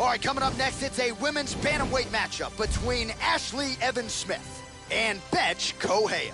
All right, coming up next, it's a women's bantamweight matchup between Ashley Evans-Smith and Betch Kohea.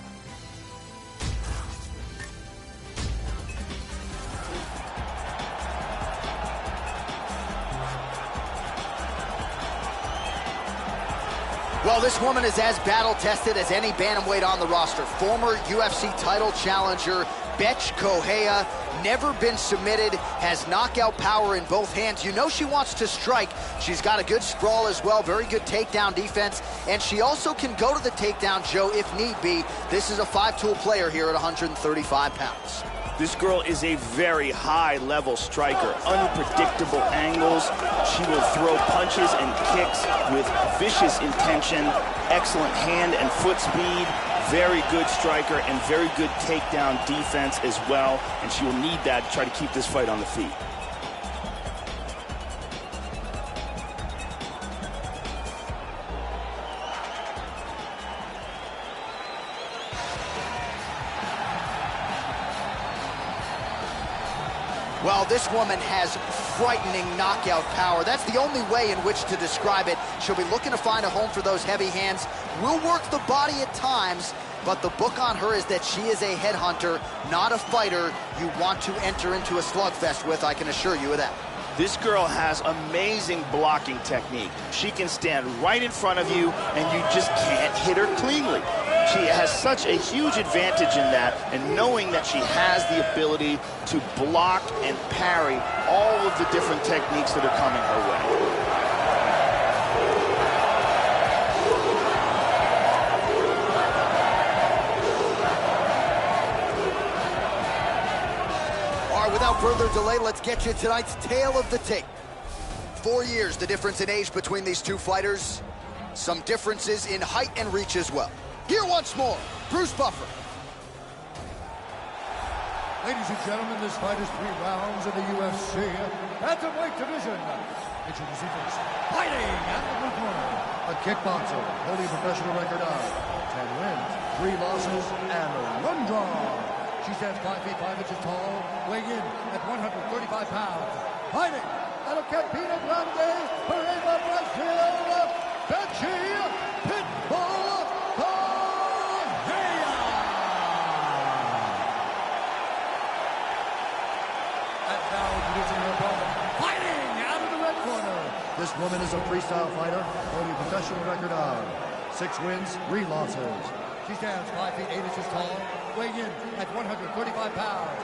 Well, this woman is as battle-tested as any bantamweight on the roster. Former UFC title challenger Betch Kohea, never been submitted, has knockout power in both hands. You know she wants to strike. She's got a good sprawl as well, very good takedown defense, and she also can go to the takedown, Joe, if need be. This is a five-tool player here at 135 pounds. This girl is a very high-level striker. Unpredictable angles. She will throw punches and kicks with vicious intention. Excellent hand and foot speed. Very good striker and very good takedown defense as well. And she will need that to try to keep this fight on the feet. Well, this woman has frightening knockout power. That's the only way in which to describe it. She'll be looking to find a home for those heavy hands. Will work the body at times, but the book on her is that she is a headhunter, not a fighter you want to enter into a slugfest with, I can assure you of that. This girl has amazing blocking technique. She can stand right in front of you, and you just can't hit her cleanly. She has such a huge advantage in that, and knowing that she has the ability to block and parry all of the different techniques that are coming her way. Without further delay, let's get you tonight's tale of the tape. 4 years, the difference in age between these two fighters. Some differences in height and reach as well. Here once more, Bruce Buffer. Ladies and gentlemen, this fight is 3 rounds in the UFC bantamweight division. Introducing first, fighting at the blue corner, a kickboxer holding a professional record of 10 wins, 3 losses, and 1 draw. She stands 5 feet 5 inches tall, weighing in at 135 pounds. Fighting out of Campina Grande, Parema, Brazil, Betchy Pitbull Kohea. And now introducing her opponent, fighting out of the red corner. This woman is a freestyle fighter, holding a professional record of 6 wins, 3 losses. She stands 5 feet 8 inches tall, weighing in at 135 pounds.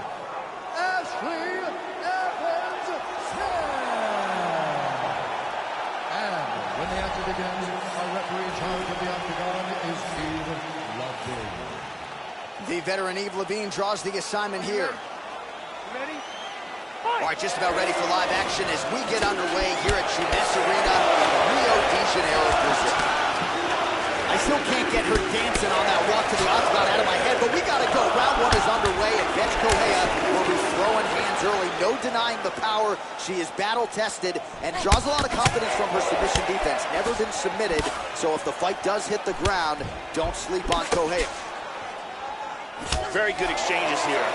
Ashley Evans-Smith. And when the action begins, our referee in charge of the octagon is Eve Levine. The veteran Eve Levine draws the assignment here. Ready? All right, just about ready for live action as we get underway here at Junes Arena in Rio de Janeiro, Brazil. I still can't get her dancing on that walk to the octagon out of my head, but we gotta go. Round 1 is underway, and Betch Kohea will be throwing hands early. No denying the power. She is battle-tested and draws a lot of confidence from her submission defense. Never been submitted, so if the fight does hit the ground, don't sleep on Kohea. Very good exchanges here.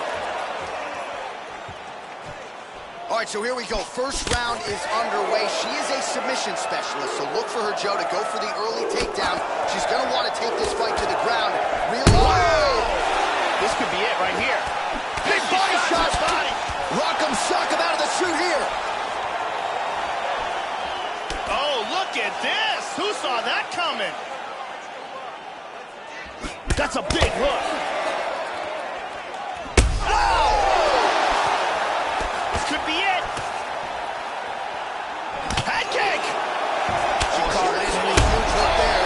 All right, so here we go. First round is underway. She is a submission specialist, so look for her, Joe, to go for the early takedown. She's going to want to take this fight to the ground. Wow! This could be it right here. Big body shot. Rock'em sock'em out of the chute here. Oh, look at this. Who saw that coming? That's a big hook. Could be it. Head kick. She caught it in a huge hook there.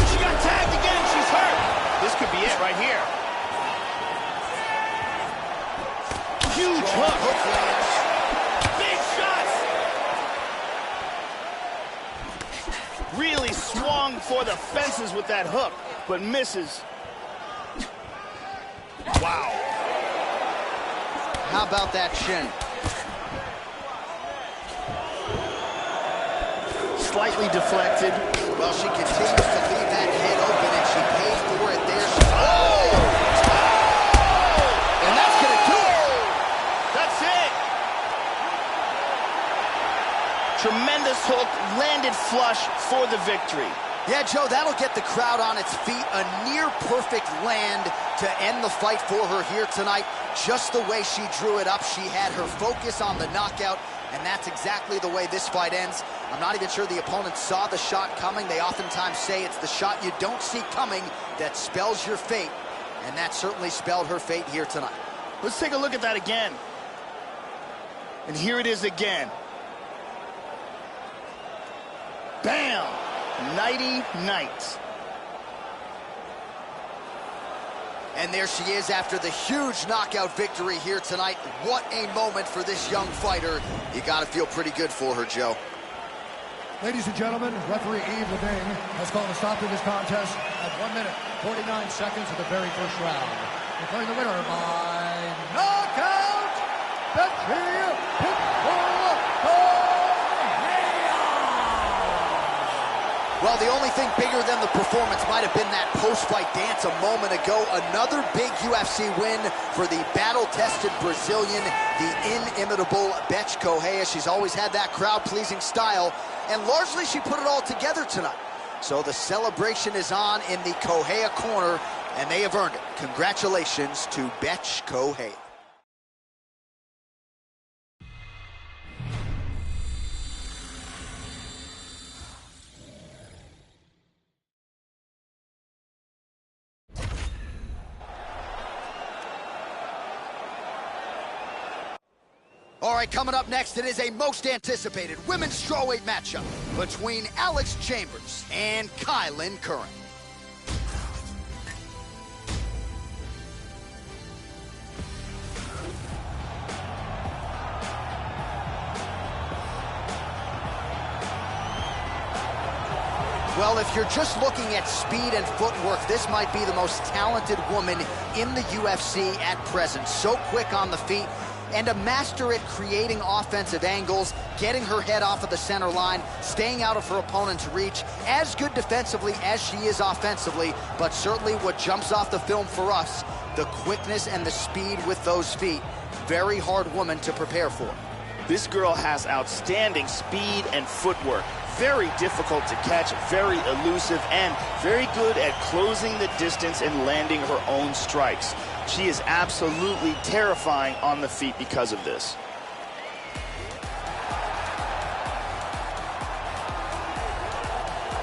She got tagged again. She's hurt. This could be it right here. Huge hook. Big shots. Really swung for the fences with that hook, but misses. Wow. How about that shin? Slightly deflected. Well, she continues to leave that head open, and she pays for it there. Oh! flush for the victory. Yeah, Joe, that'll get the crowd on its feet. A near-perfect land to end the fight for her here tonight. Just the way she drew it up, she had her focus on the knockout, and that's exactly the way this fight ends. I'm not even sure the opponent saw the shot coming. They oftentimes say it's the shot you don't see coming that spells your fate, and that certainly spelled her fate here tonight. Let's take a look at that again. And here it is again. Bam! Nighty-night. And there she is after the huge knockout victory here tonight. What a moment for this young fighter. You got to feel pretty good for her, Joe. Ladies and gentlemen, referee Yves Leving has called a stop to this contest at 1 minute, 49 seconds of the very first round. Declaring the winner by knockout, Betty Well, the only thing bigger than the performance might have been that post-fight dance a moment ago. Another big UFC win for the battle-tested Brazilian, the inimitable Betty Correia. She's always had that crowd-pleasing style, and largely she put it all together tonight. So the celebration is on in the Correia corner, and they have earned it. Congratulations to Betty Correia. All right, coming up next, it is a most anticipated women's strawweight matchup between Alex Chambers and Kylan Curran. Well, if you're just looking at speed and footwork, this might be the most talented woman in the UFC at present. So quick on the feet, and a master at creating offensive angles, getting her head off of the center line, staying out of her opponent's reach. As good defensively as she is offensively, but certainly what jumps off the film for us, the quickness and the speed with those feet. Very hard woman to prepare for. This girl has outstanding speed and footwork. Very difficult to catch, very elusive, and very good at closing the distance and landing her own strikes. She is absolutely terrifying on the feet because of this.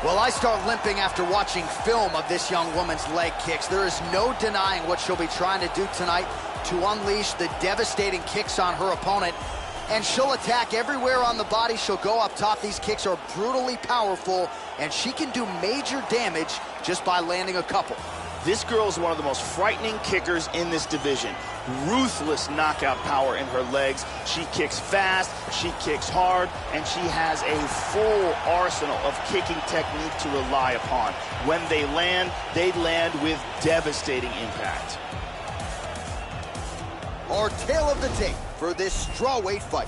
Well, I start limping after watching film of this young woman's leg kicks. There is no denying what she'll be trying to do tonight to unleash the devastating kicks on her opponent. And she'll attack everywhere on the body. She'll go up top. These kicks are brutally powerful, and she can do major damage just by landing a couple. This girl is one of the most frightening kickers in this division. Ruthless knockout power in her legs. She kicks fast, she kicks hard, and she has a full arsenal of kicking technique to rely upon. When they land with devastating impact. Our tale of the tape for this strawweight fight.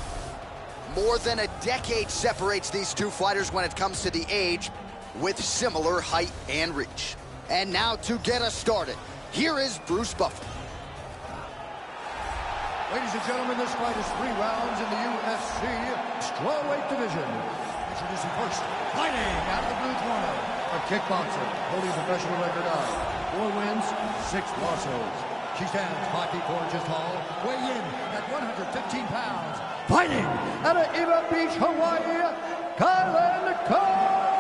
More than a decade separates these two fighters when it comes to the age, with similar height and reach. And now to get us started, here is Bruce Buffer. Ladies and gentlemen, this fight is 3 rounds in the UFC strawweight division. Introducing first, fighting out of the blue corner, a kickboxer, holding a professional record of 4 wins, 6 losses. She stands 5 feet 4 inches tall, weighing in at 115 pounds. Fighting out of Eva Beach, Hawaii, Kylan Curran.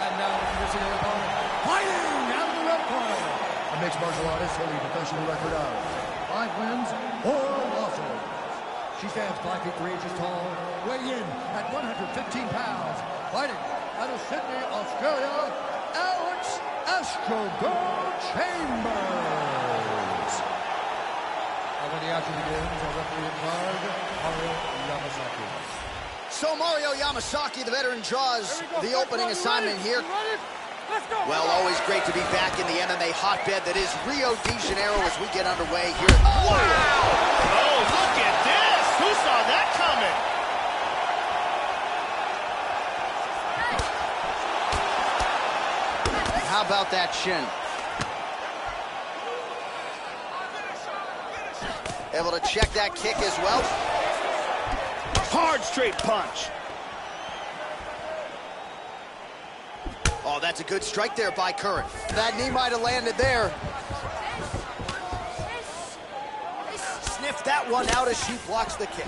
And now introducing her opponent, fighting out of the red corner, a mixed martial artist holding a professional record of 5 wins, 4 losses. She stands 5 feet 3 inches tall, weighing in at 115 pounds. Fighting out of Sydney, Australia, Alex Astrogo Chambers. And when the action begins, our referee in charge, Mario Yamasaki. So Mario Yamasaki, the veteran, draws the opening assignment here. Well, always great to be back in the MMA hotbed that is Rio de Janeiro as we get underway here. Wow! Oh, look at this! Who saw that coming? How about that shin? Able to check that kick as well. Hard straight punch. Oh, that's a good strike there by Curran. That knee might have landed there. Sniffed that one out as she blocks the kick.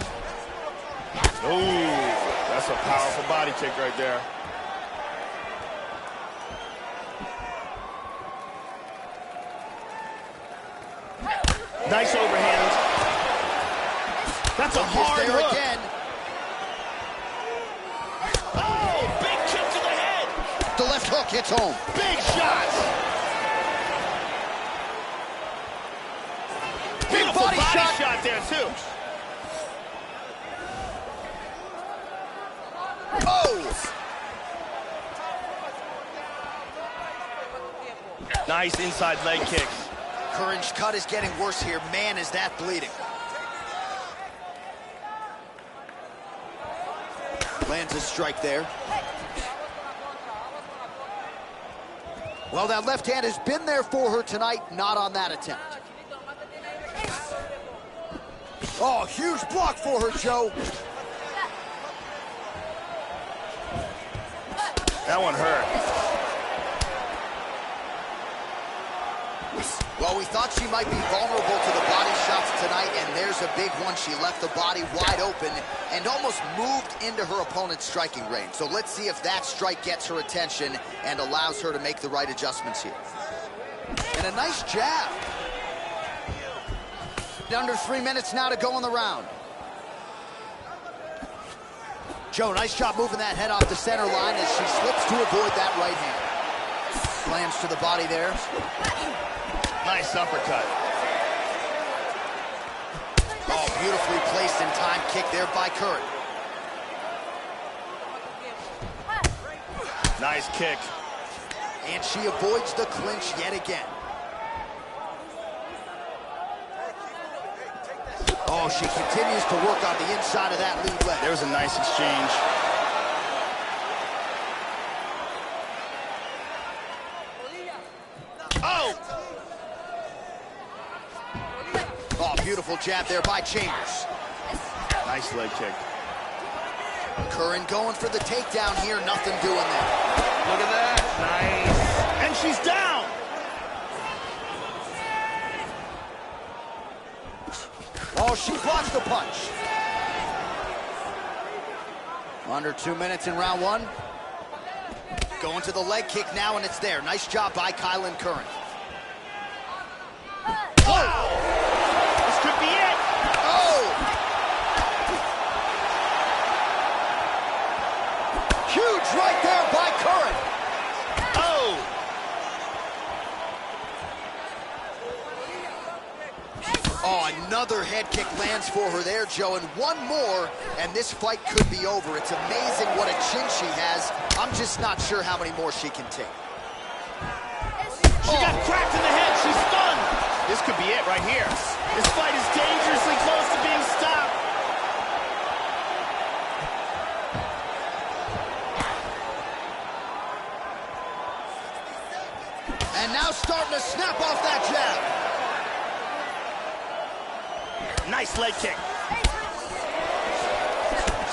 Ooh, that's a powerful body kick right there. Nice overhand. That's a hard there hook. Again. Oh, big kick to the head. The left hook hits home. Big shots. Beautiful body shot there, too. Oh! Nice inside leg kicks. Curran's cut is getting worse here. Man, is that bleeding. Lands a strike there. Well, that left hand has been there for her tonight, not on that attempt. Oh, huge block for her, Joe. That one hurt. Well, we thought she might be vulnerable to the body shots tonight, and there's a big one. She left the body wide open and almost moved into her opponent's striking range. So let's see if that strike gets her attention and allows her to make the right adjustments here. And a nice jab. Under 3 minutes now to go in the round. Joe, nice job moving that head off the center line as she slips to avoid that right hand. Slams to the body there. Nice uppercut. Oh, beautifully placed in time kick there by Curran. Nice kick. And she avoids the clinch yet again. Oh, she continues to work on the inside of that lead leg. There's a nice exchange. Oh! Oh, beautiful jab there by Chambers. Nice leg kick. Curran going for the takedown here, nothing doing there. Look at that. Nice. And she's down. Oh, she blocks the punch. Under 2 minutes in round one. Going to the leg kick now, and it's there. Nice job by Kylan Curran. Wow! This could be it. Oh! Huge right there by Curran. Oh! Oh, another head kick lands for her there, Joe, and one more, and this fight could be over. It's amazing what a chin she has. I'm just not sure how many more she can take. She got cracked in the head. She's stunned. This could be it right here. This fight is dangerously close to being stopped. And now starting to snap off that jab. Nice leg kick.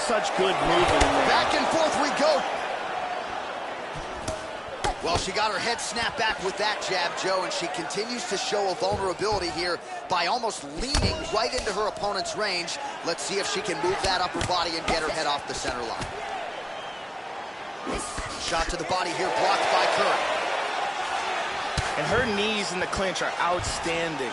Such good movement in there. Back and forth we go. Well, she got her head snapped back with that jab, Joe, and she continues to show a vulnerability here by almost leaning right into her opponent's range. Let's see if she can move that upper body and get her head off the center line. Shot to the body here, blocked by Curran. And her knees in the clinch are outstanding.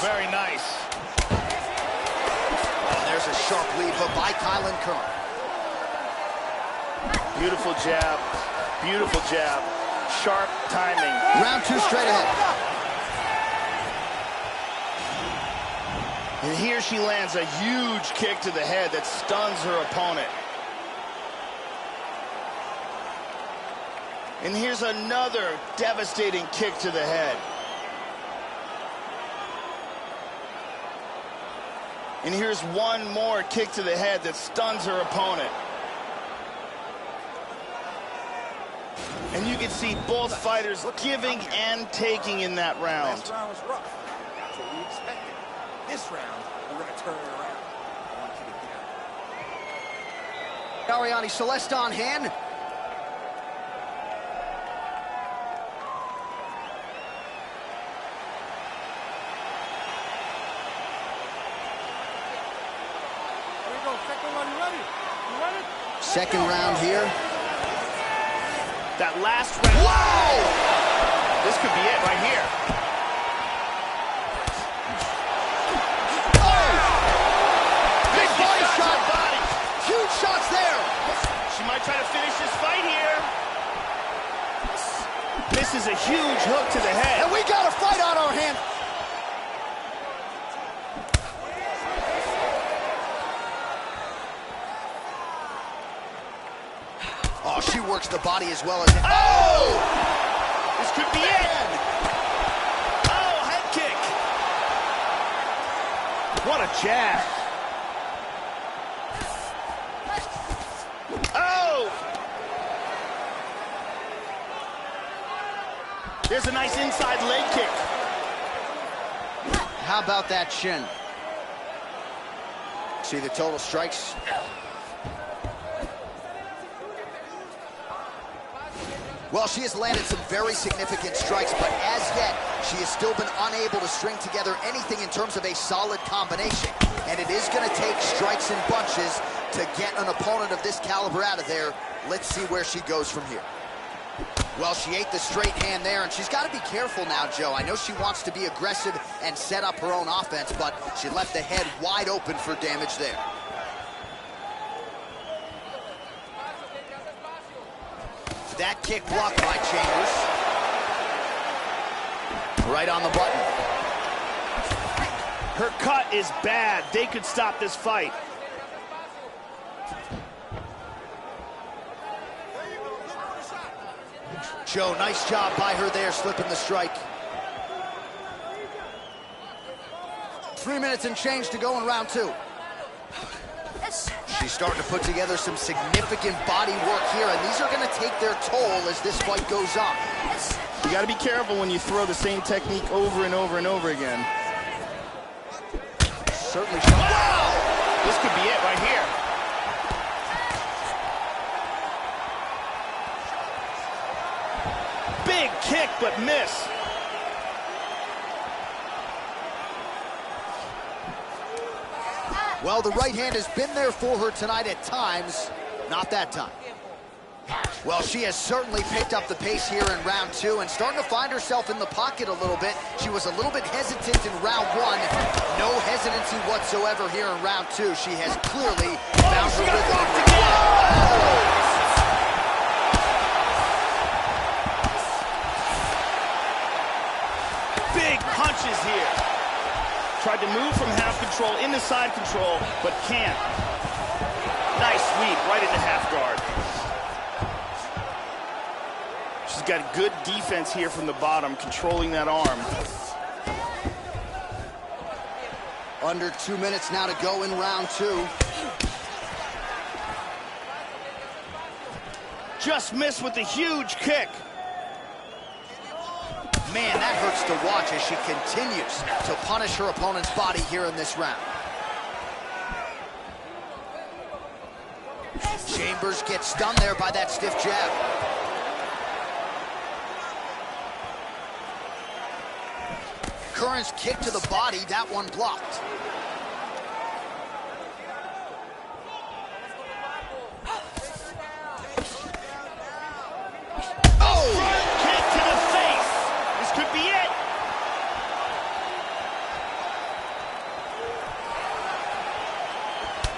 Very nice. Oh, there's a sharp lead hook by Kylan Curran. Beautiful jab. Beautiful jab. Sharp timing. Round two straight ahead. And here she lands a huge kick to the head that stuns her opponent. And here's another devastating kick to the head. And here's one more kick to the head that stuns her opponent. And you can see both fighters giving and taking in that round. Last round was rough. That's what we expected. This round, we're going to turn it around. I want you to get out. Ariane Celeste on hand. Second round here. That last round. Whoa! This could be it right here. Oh! Big body shot. Huge shots there. She might try to finish this fight here. This is a huge hook to the head. And we got a fight on our hands. Oh, she works the body as well as... Oh! This could be it. Oh, head kick. What a jab. Oh! There's a nice inside leg kick. How about that shin? See the total strikes? Well, she has landed some very significant strikes, but as yet, she has still been unable to string together anything in terms of a solid combination. And it is going to take strikes and bunches to get an opponent of this caliber out of there. Let's see where she goes from here. Well, she ate the straight hand there, and she's got to be careful now, Joe. I know she wants to be aggressive and set up her own offense, but she left the head wide open for damage there. That kick blocked by Chambers. Right on the button. Her cut is bad. They could stop this fight. Joe, nice job by her there, slipping the strike. 3 minutes and change to go in round two. She's starting to put together some significant body work here, and these are going to take their toll as this fight goes on. You got to be careful when you throw the same technique over and over and over again. Certainly. Wow! This could be it right here. Big kick, but miss. Well, the right hand has been there for her tonight at times. Not that time. Well, she has certainly picked up the pace here in round two and starting to find herself in the pocket a little bit. She was a little bit hesitant in round one. No hesitancy whatsoever here in round two. She has clearly found her rhythm. Big punches here. Tried to move from half control into side control, but can't. Nice sweep right into half guard. She's got good defense here from the bottom, controlling that arm. Under 2 minutes now to go in round two. Just missed with a huge kick. Man, that hurts to watch as she continues to punish her opponent's body here in this round. Chambers gets stunned there by that stiff jab. Curran's kick to the body, that one blocked.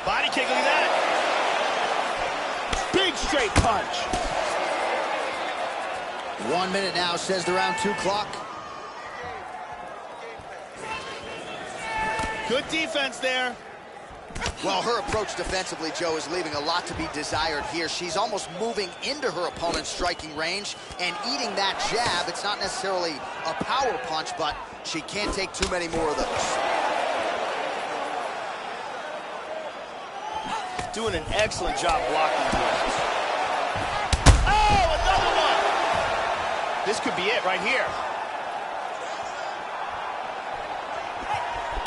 Body kick, look at that. Big straight punch. 1 minute now, says the round two clock. Good defense there. Well, her approach defensively, Joe, is leaving a lot to be desired here. She's almost moving into her opponent's striking range and eating that jab. It's not necessarily a power punch, but she can't take too many more of those. doing an excellent job blocking here. Oh, another one! This could be it right here.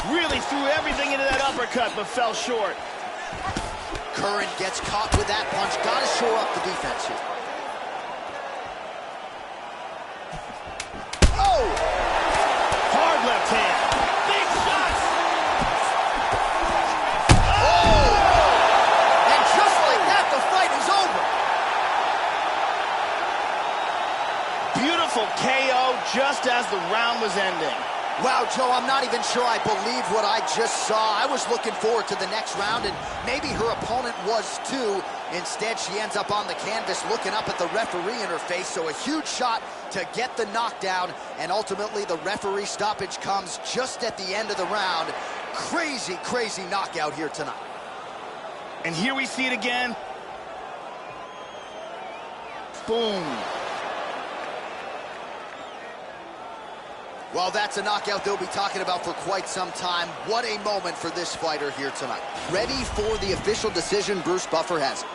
Really threw everything into that uppercut, but fell short. Curran gets caught with that punch. Got to shore up the defense here. Oh! Hard left hand. Big shots! Oh! And just like that, the fight is over. Beautiful KO just as the round was ending. Wow, Joe, I'm not even sure I believe what I just saw. I was looking forward to the next round, and maybe her opponent was too. Instead, she ends up on the canvas looking up at the referee in her face, so a huge shot to get the knockdown, and ultimately the referee stoppage comes just at the end of the round. Crazy, crazy knockout here tonight. And here we see it again. Boom. Well, that's a knockout they'll be talking about for quite some time. What a moment for this fighter here tonight. Ready for the official decision. Bruce Buffer has it.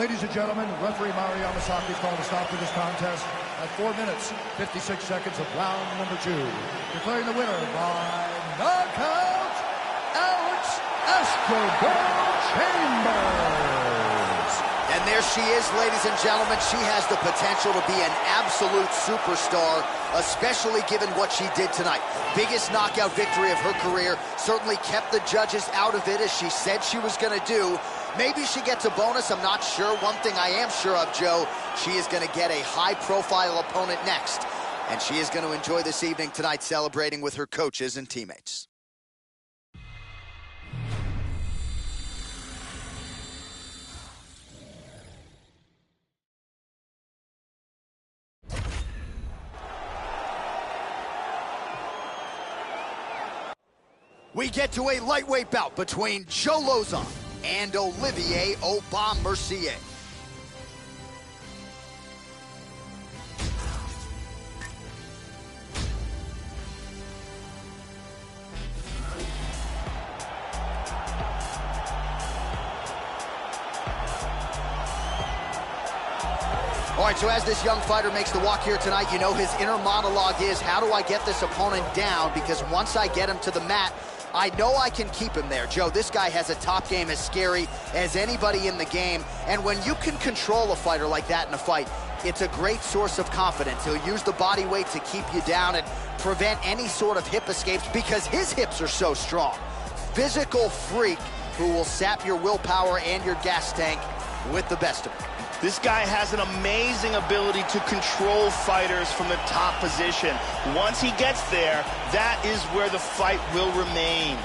Ladies and gentlemen, referee Mario Yamasaki called a stop to this contest at 4 minutes, 56 seconds of round number 2. Declaring the winner by knockout, Alex Escobar Chambers. And there she is, ladies and gentlemen. She has the potential to be an absolute superstar, especially given what she did tonight. Biggest knockout victory of her career. Certainly kept the judges out of it, as she said she was going to do. Maybe she gets a bonus, I'm not sure. One thing I am sure of, Joe, she is going to get a high-profile opponent next. And she is going to enjoy this evening tonight celebrating with her coaches and teammates. We get to a lightweight bout between Joe Lauzon and Olivier Aubin-Mercier. All right, so as this young fighter makes the walk here tonight, you know his inner monologue is, how do I get this opponent down? Because once I get him to the mat, I know I can keep him there. Joe, this guy has a top game as scary as anybody in the game. And when you can control a fighter like that in a fight, it's a great source of confidence. He'll use the body weight to keep you down and prevent any sort of hip escapes because his hips are so strong. Physical freak who will sap your willpower and your gas tank with the best of it. This guy has an amazing ability to control fighters from the top position. Once he gets there, that is where the fight will remain.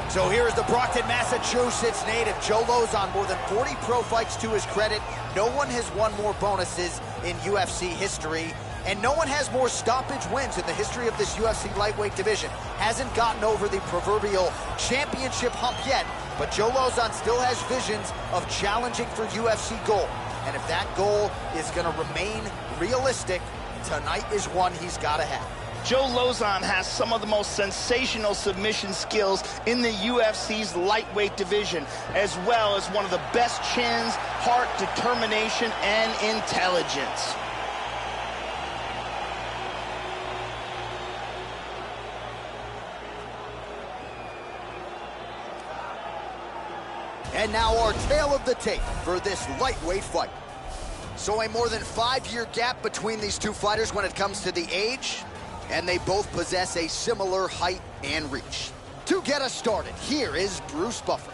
So here is the Brockton, Massachusetts native, Joe Lauzon. More than 40 pro fights to his credit. No one has won more bonuses in UFC history, and no one has more stoppage wins in the history of this UFC lightweight division. Hasn't gotten over the proverbial championship hump yet, but Joe Lauzon still has visions of challenging for UFC gold. And if that goal is going to remain realistic, tonight is one he's got to have. Joe Lauzon has some of the most sensational submission skills in the UFC's lightweight division, as well as one of the best chins, heart, determination, and intelligence. And now our tale of the tape for this lightweight fight. So a more than 5-year gap between these two fighters when it comes to the age, and they both possess a similar height and reach. To get us started, here is Bruce Buffer.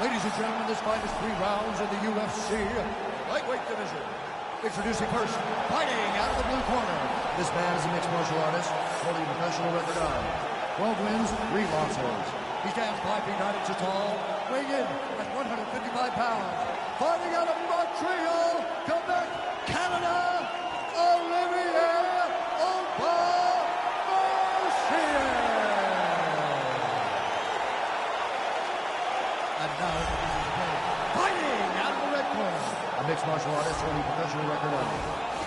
Ladies and gentlemen, this fight is 3 rounds in the UFC lightweight division. Introducing first, fighting out of the blue corner. This man is a mixed martial artist, holding a professional record of 12 wins, 3 losses. He stands 5 feet 9 inches tall, weighing in at 155 pounds. Fighting out of Montreal, Quebec, Canada, Olivier Aubin-Mercier. And now, mixed martial artist holding a professional record of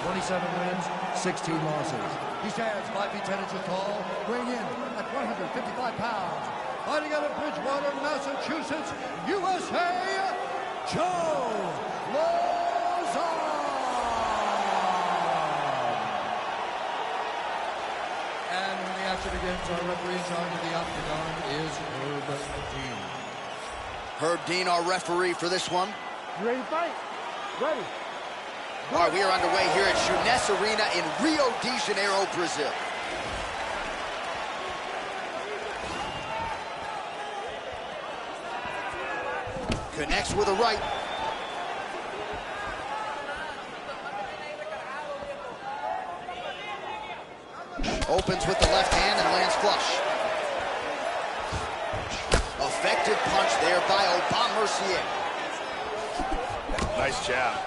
27 wins, 16 losses. He stands 5 feet 10 inches tall, weighing in at 155 pounds. Fighting out of Bridgewater, Massachusetts, USA, Joe Lozon. And when the action begins, our referee in charge of the octagon is Herb Dean. Herb Dean, our referee for this one. You ready to fight? Ready. All right, we are underway here at Juness Arena in Rio de Janeiro, Brazil. Connects with a right. Opens with the left hand and lands flush. Effective punch there by Aubin Mercier. Nice jab.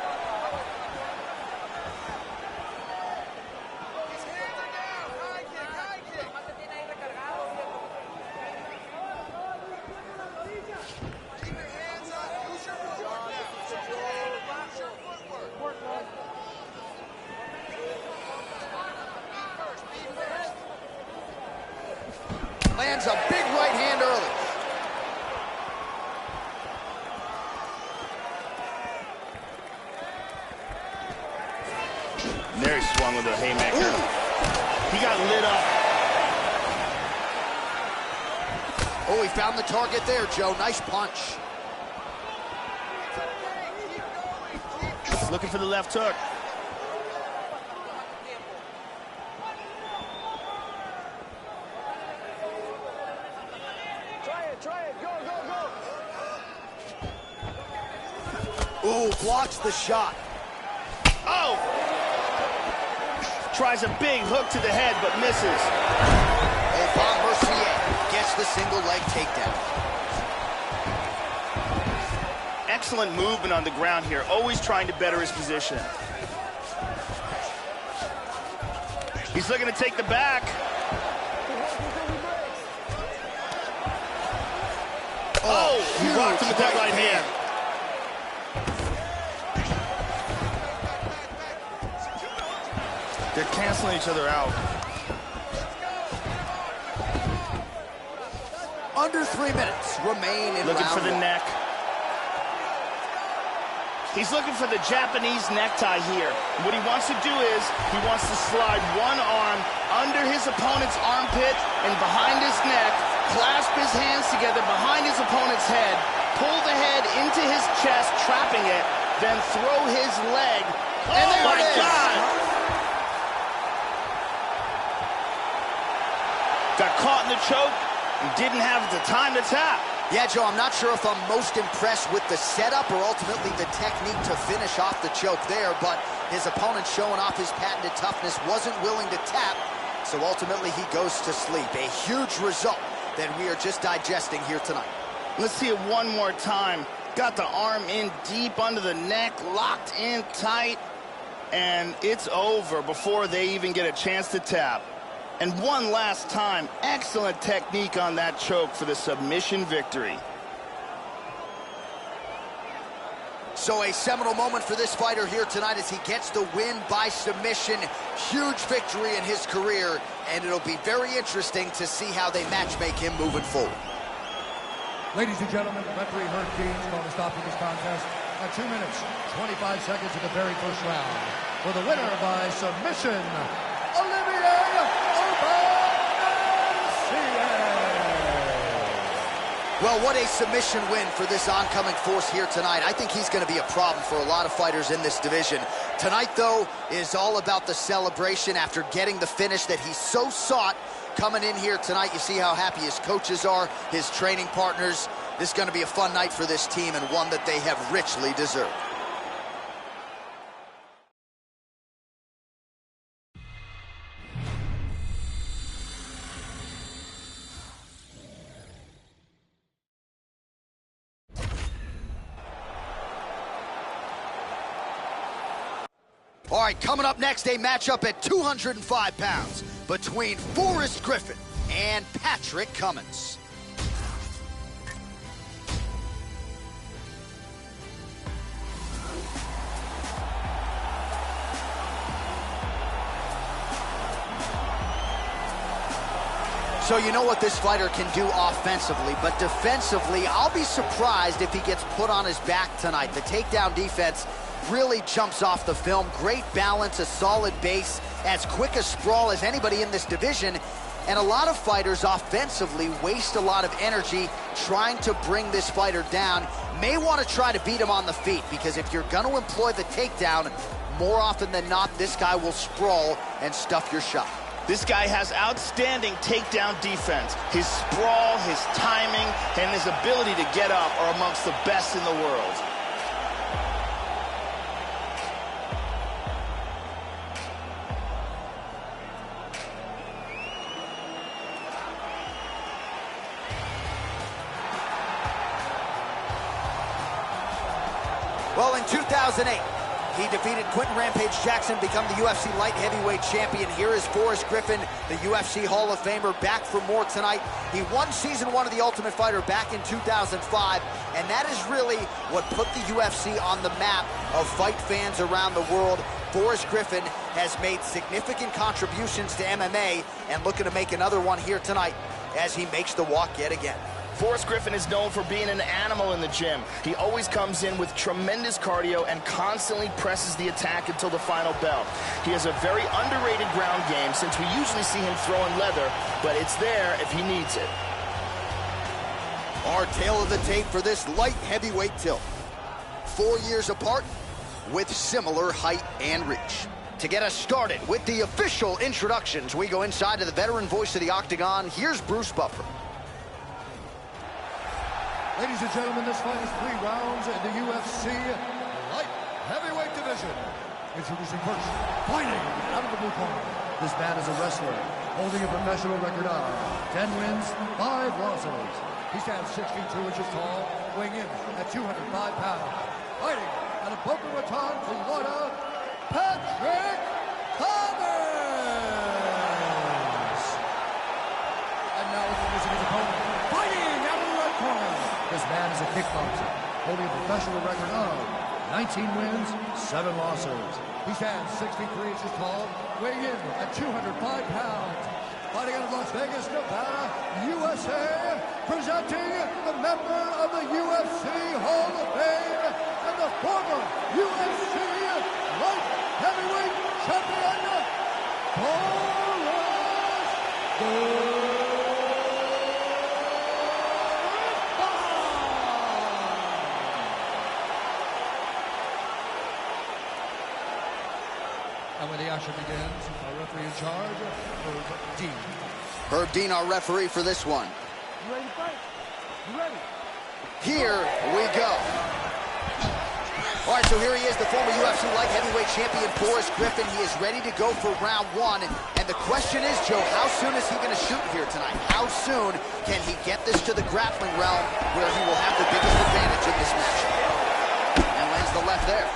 Lands a big right hand early. There he swung with a haymaker. Ooh. He got lit up. Oh, he found the target there, Joe. Nice punch. Looking for the left hook. Try it, go, go, go. Ooh, blocks the shot. Oh! Tries a big hook to the head, but misses. Aubin Mercier gets the single leg takedown. Excellent movement on the ground here, always trying to better his position. He's looking to take the back. Oh, he rocked him with that right hand. They're canceling each other out. Under 3 minutes remain in Looking round for the one. neck. He's looking for the Japanese necktie here. What he wants to do is, he wants to slide one arm under his opponent's armpit and behind his neck, clasp his hands together behind his opponent's head, pull the head into his chest, trapping it, then throw his leg. And Oh there my it is. God! Got caught in the choke and didn't have the time to tap. Yeah, Joe, I'm not sure if I'm most impressed with the setup or ultimately the technique to finish off the choke there, but his opponent showing off his patented toughness wasn't willing to tap, so ultimately he goes to sleep. A huge result that we are just digesting here tonight. Let's see it one more time. Got the arm in deep under the neck, locked in tight, and it's over before they even get a chance to tap. And one last time, excellent technique on that choke for the submission victory. So a seminal moment for this fighter here tonight as he gets the win by submission. Huge victory in his career, and it'll be very interesting to see how they matchmake him moving forward. Ladies and gentlemen, referee Herb Dean is going to stop this contest at 2 minutes, 25 seconds of the very first round. For the winner by submission, Olivier Well, what a submission win for this oncoming force here tonight. I think he's going to be a problem for a lot of fighters in this division. Tonight, though, is all about the celebration after getting the finish that he so sought. Coming in here tonight, you see how happy his coaches are, his training partners. This is going to be a fun night for this team and one that they have richly deserved. All right, coming up next, a matchup at 205 pounds between Forrest Griffin and Patrick Cummins. So you know what this fighter can do offensively, but defensively, I'll be surprised if he gets put on his back tonight. The takedown defense really jumps off the film. Great balance, a solid base, as quick a sprawl as anybody in this division. And a lot of fighters offensively waste a lot of energy trying to bring this fighter down. May want to try to beat him on the feet, because if you're going to employ the takedown, more often than not, this guy will sprawl and stuff your shot. This guy has outstanding takedown defense. His sprawl, his timing, and his ability to get up are amongst the best in the world. Well, in 2008, he defeated Quentin Rampage Jackson, become the UFC light heavyweight champion. Here is Forrest Griffin, the UFC Hall of Famer, back for more tonight. He won Season 1 of The Ultimate Fighter back in 2005, and that is really what put the UFC on the map of fight fans around the world. Forrest Griffin has made significant contributions to MMA and looking to make another one here tonight as he makes the walk yet again. Forrest Griffin is known for being an animal in the gym. He always comes in with tremendous cardio and constantly presses the attack until the final bell. He has a very underrated ground game, since we usually see him throwing leather, but it's there if he needs it. Our tail of the tape for this light heavyweight tilt. 4 years apart with similar height and reach. To get us started with the official introductions, we go inside to the veteran voice of the Octagon. Here's Bruce Buffer. Ladies and gentlemen, this fight is 3 rounds in the UFC light heavyweight division. Introducing first, fighting out of the blue corner. This man is a wrestler holding a professional record of 10 wins, 5 losses. He stands 62 inches tall, weighing in at 205 pounds. Fighting out of Boca Raton, Florida, Patrick Thomas. And now introducing his opponent, fighting out of the red corner. This man is a kickboxer, holding a professional record of 19 wins, 7 losses. He stands 63 inches tall, weighing in at 205 pounds. Fighting out of Las Vegas, Nevada, USA, presenting the member of the UFC Hall of Fame and the former UFC light heavyweight champion, Forrest. And when the action begins, our referee in charge, Herb Dean. Herb Dean, our referee for this one. You ready to fight? You ready? Here we go. All right, so here he is, the former UFC light heavyweight champion, Forrest Griffin. He is ready to go for round 1. And the question is, Joe, how soon is he going to shoot here tonight? How soon can he get this to the grappling realm where he will have the biggest advantage in this match? And lands the left there.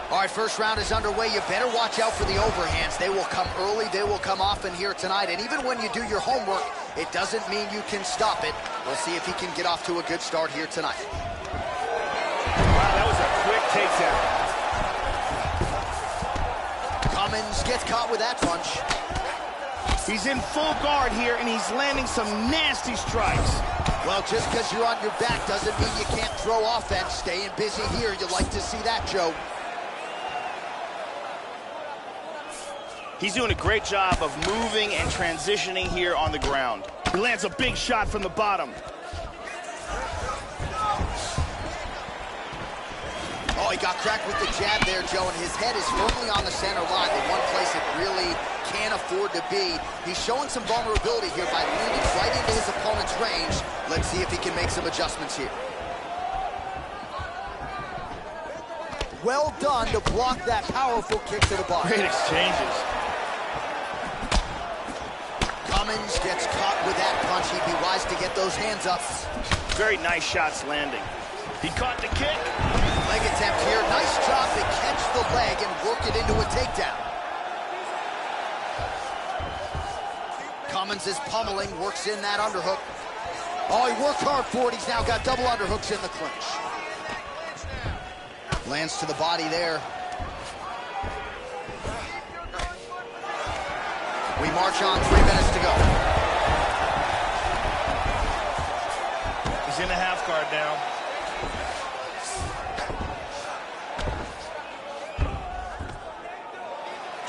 All right, first round is underway. You better watch out for the overhands. They will come early, they will come often here tonight. And even when you do your homework, it doesn't mean you can stop it. We'll see if he can get off to a good start here tonight. Wow, that was a quick takedown. Cummins gets caught with that punch. He's in full guard here, and he's landing some nasty strikes. Well, just because you're on your back doesn't mean you can't throw offense. Staying busy here, you like to see that, Joe. He's doing a great job of moving and transitioning here on the ground. He lands a big shot from the bottom. Oh, he got cracked with the jab there, Joe, and his head is firmly on the center line, the one place it really can't afford to be. He's showing some vulnerability here by leaning right into his opponent's range. Let's see if he can make some adjustments here. Well done to block that powerful kick to the body. Great exchanges. Cummins gets caught with that punch. He'd be wise to get those hands up. Very nice shots landing. He caught the kick. Leg attempt here. Nice job to catch the leg and work it into a takedown. Cummins is pummeling, works in that underhook. Oh, he worked hard for it. He's now got double underhooks in the clinch. Lands to the body there. march on, 3 minutes to go. He's in the half guard now.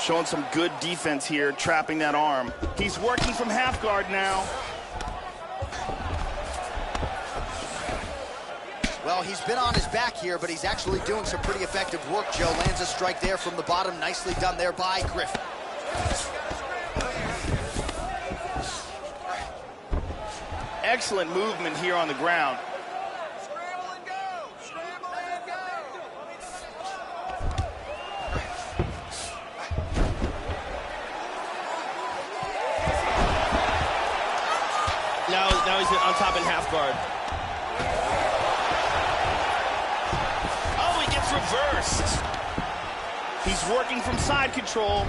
Showing some good defense here, trapping that arm. He's working from half guard now. Well, he's been on his back here, but he's actually doing some pretty effective work, Joe. Lands a strike there from the bottom. Nicely done there by Griffin. Excellent movement here on the ground. Scramble and go! Scramble and go! Now he's on top in half guard. Oh, he gets reversed. He's working from side control.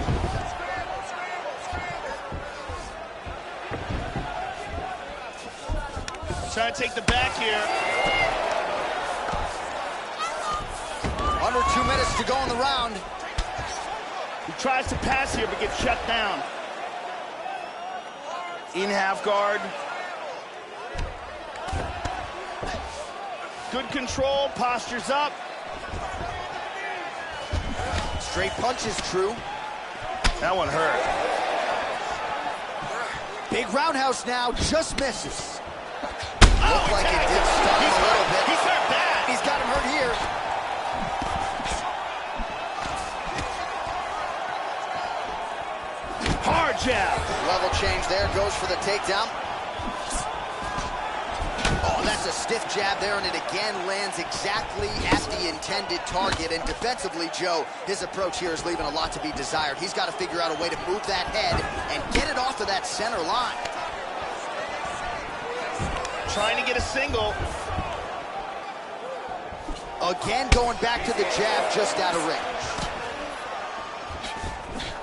Trying to take the back here. Under 2 minutes to go in the round. He tries to pass here, but gets shut down. In half guard. Good control, postures up. Straight punches, true. That one hurt. Big roundhouse now, just misses. Oh, Looked like it did stun him a little bit. He's hurt bad. He's got him hurt here. Hard jab. Level change there, goes for the takedown. Oh, that's a stiff jab there, and it again lands exactly at the intended target. And defensively, Joe, his approach here is leaving a lot to be desired. He's got to figure out a way to move that head and get it off of that center line. Trying to get a single. Again, going back to the jab, just out of range.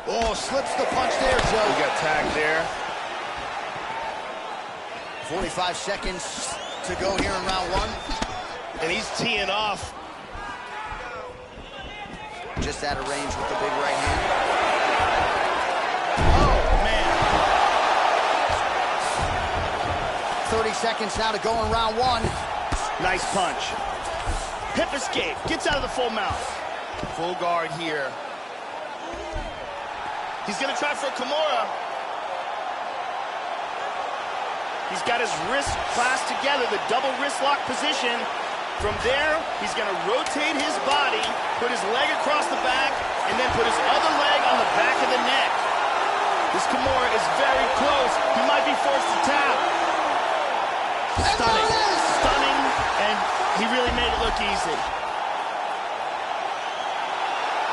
Oh, slips the punch there, Joe. We got tagged there. 45 seconds to go here in round one. And he's teeing off. Just out of range with the big right hand. Oh, man. 30 seconds now to go in round one. Nice punch. Hip escape. Gets out of the full mount. Full guard here. He's going to try for a Kimura. He's got his wrist clasped together, the double wrist lock position. From there, he's going to rotate his body, put his leg across the back, and then put his other leg on the back of the neck. This Kimura is very close. He might be forced to tap. Stunning. Stunning, and he really made it look easy.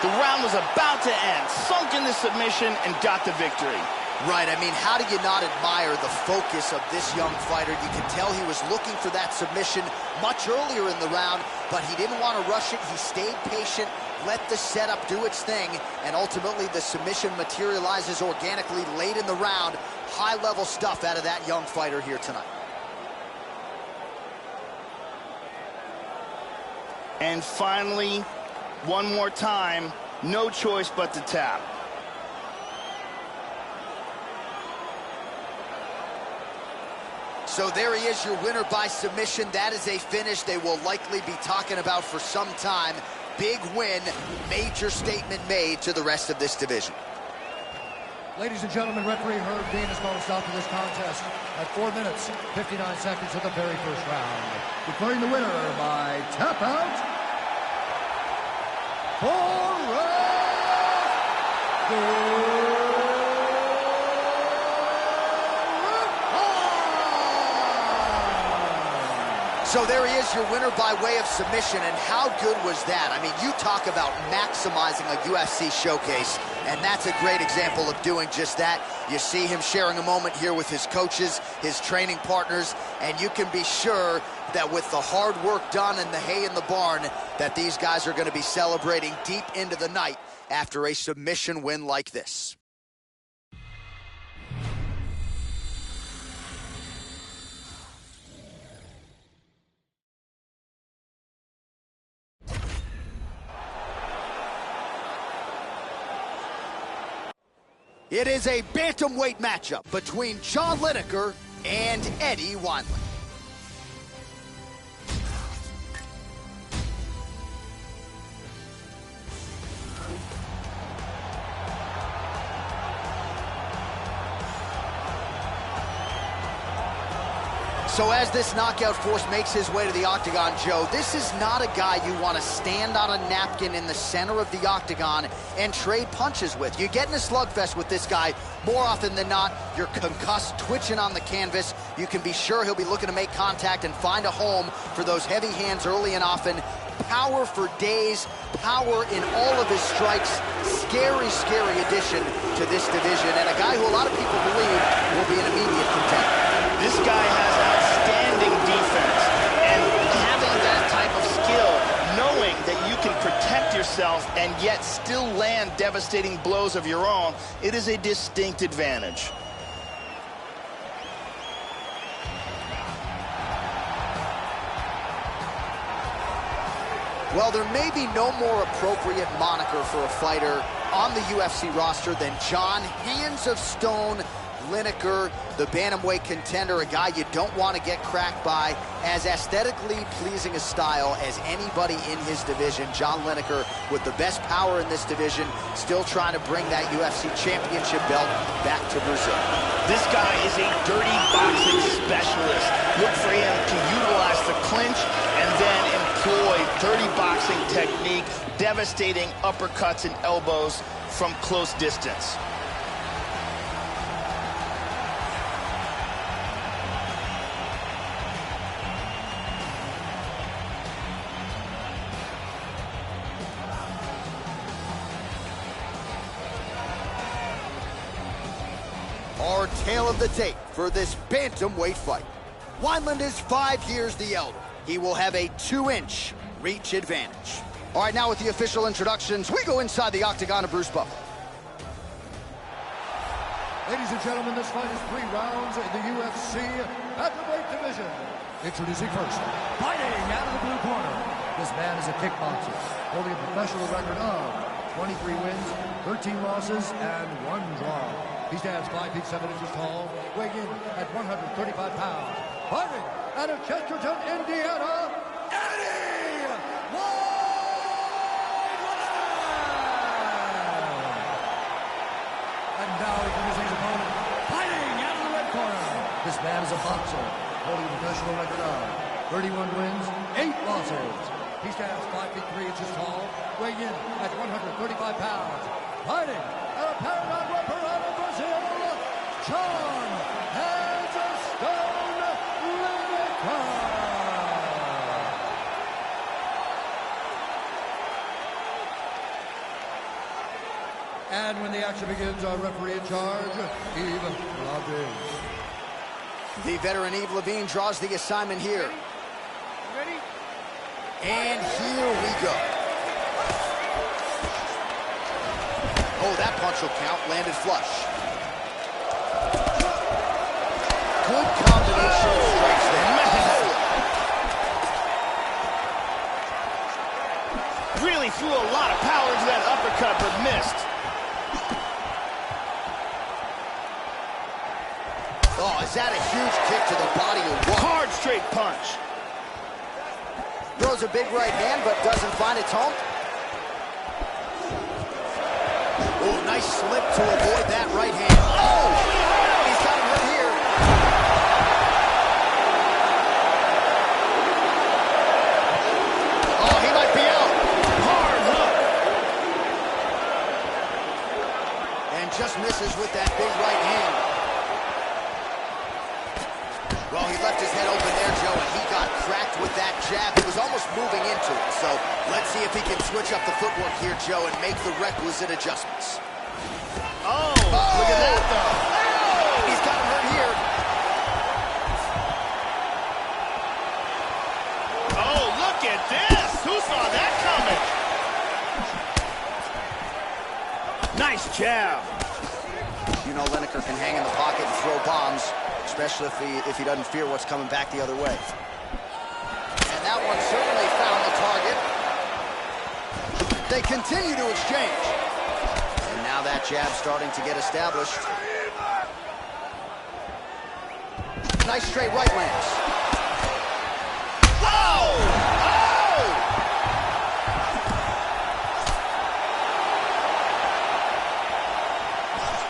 The round was about to end. Sunk in the submission and got the victory. Right, I mean, how do you not admire the focus of this young fighter? You can tell he was looking for that submission much earlier in the round, but he didn't want to rush it. He stayed patient, let the setup do its thing, and ultimately the submission materializes organically late in the round. High-level stuff out of that young fighter here tonight. And finally, one more time, no choice but to tap. So there he is, your winner by submission. That is a finish they will likely be talking about for some time. Big win, major statement made to the rest of this division. Ladies and gentlemen, referee Herb Dean has called a stop to this contest at 4 minutes, 59 seconds of the very first round. Declaring the winner by tap out, So there he is, your winner by way of submission, and how good was that? I mean, you talk about maximizing a UFC showcase, and that's a great example of doing just that. You see him sharing a moment here with his coaches, his training partners, and you can be sure that with the hard work done and the hay in the barn, that these guys are going to be celebrating deep into the night after a submission win like this. It is a bantamweight matchup between John Lineker and Eddie Wineland. So as this knockout force makes his way to the octagon, Joe, this is not a guy you want to stand on a napkin in the center of the octagon and trade punches with. You get in a slugfest with this guy, more often than not, you're concussed, twitching on the canvas. You can be sure he'll be looking to make contact and find a home for those heavy hands early and often. Power for days, power in all of his strikes. Scary, scary addition to this division, and a guy who a lot of people believe will be an immediate contender. This guy has outstanding defense, and having that type of skill, knowing that you can protect yourself and yet still land devastating blows of your own, it is a distinct advantage. Well, there may be no more appropriate moniker for a fighter on the UFC roster than John Hands of Stone Lineker, the bantamweight contender, a guy you don't want to get cracked by. As aesthetically pleasing a style as anybody in his division, John Lineker, with the best power in this division, still trying to bring that UFC championship belt back to Brazil. This guy is a dirty boxing specialist. Look for him to utilize the clinch and then employ dirty boxing technique, devastating uppercuts and elbows from close distance. Our tale of the tape for this bantamweight fight. Wineland is 5 years the elder. He will have a 2-inch reach advantage. All right, now with the official introductions, we go inside the octagon of Bruce Buffer. Ladies and gentlemen, this fight is 3 rounds in the UFC bantamweight division. Introducing first, fighting out of the blue corner. This man is a kickboxer, holding a professional record of 23 wins, 13 losses, and 1 draw. He stands 5 feet 7 inches tall, weighing in at 135 pounds. Fighting out of Chesterton, Indiana, Eddie Wineland! And now introducing his opponent, fighting out of the red corner. This man is a boxer, holding a professional record of 31 wins, 8 losses. He stands 5 feet 3 inches tall, weighing in at 135 pounds. Fighting out of Paragon Ripper out of Brazil, John Hands of Stone Lineker. And when the action begins, our referee in charge, Yves Lavigne. The veteran Yves Lavigne draws the assignment here. Ready? And here we go. Oh, that punch will count. Landed flush. Good combination of strikes there. Really threw a lot of power into that uppercut, but missed. Oh, is that a huge kick to the body or what? Hard straight punch. Throws a big right hand, but doesn't find its home. Oh, nice slip to avoid that right hand. Oh! He's got him hurt here. Oh, he might be out. Hard hook. And just misses with that big right hand. Well, he left his head open there, Joe, and he got cracked with that jab. He was almost moving into it. So let's see if he can switch up the footwork here, Joe, and make the requisite adjustments. Oh, look at that, though. Oh, he's got him hurt here. Oh, look at this. Who saw that coming? Nice jab. You know Lineker can hang in the pocket and throw bombs, especially if he doesn't fear what's coming back the other way. And that one certainly found the target. They continue to exchange. And now that that jab starting to get established. Nice straight right lands. Oh! Oh!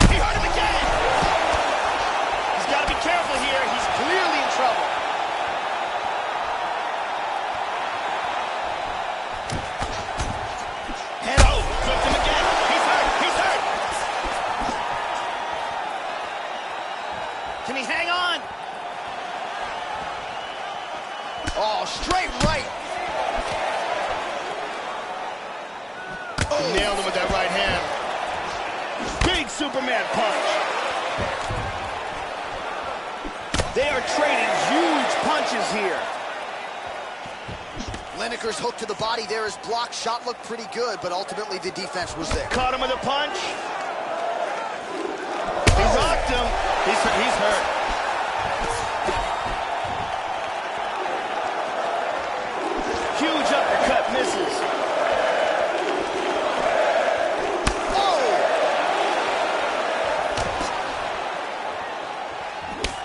He hurt him again! He's got to be careful here. He's clearly in trouble. And oh, flipped him again. He's hurt. He's hurt. Can he hang on? Oh, straight right. Oh. Nailed him with that right hand. Big Superman punch. They are trading huge punches here. Lineker's hook to the body there is blocked. Shot looked pretty good, but ultimately the defense was there. Caught him with a punch. He rocked him. He's hurt. Huge uppercut misses. Oh!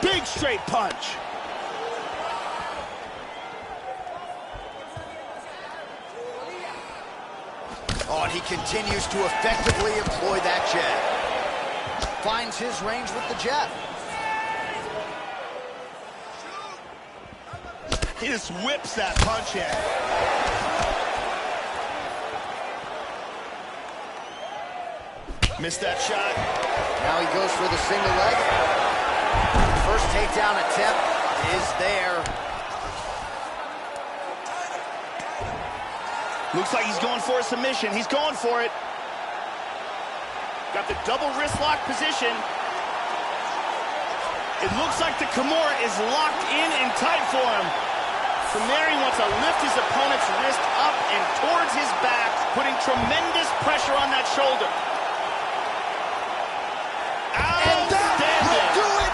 Big straight punch. Oh, and he continues to effectively employ that jab. Finds his range with the jab. He just whips that punch in. Missed that shot. Now he goes for the single leg. First takedown attempt is there. Looks like he's going for a submission. He's going for it. Got the double wrist lock position. It looks like the Kimura is locked in and tight for him. From there, he wants to lift his opponent's wrist up and towards his back, putting tremendous pressure on that shoulder. And that will do it!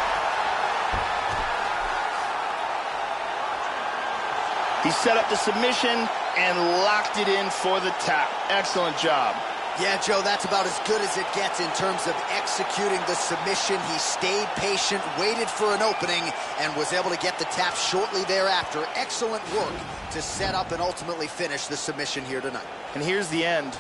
He set up the submission and locked it in for the tap. Excellent job. Yeah, Joe, that's about as good as it gets in terms of executing the submission. He stayed patient, waited for an opening, and was able to get the tap shortly thereafter. Excellent work to set up and ultimately finish the submission here tonight. And here's the end.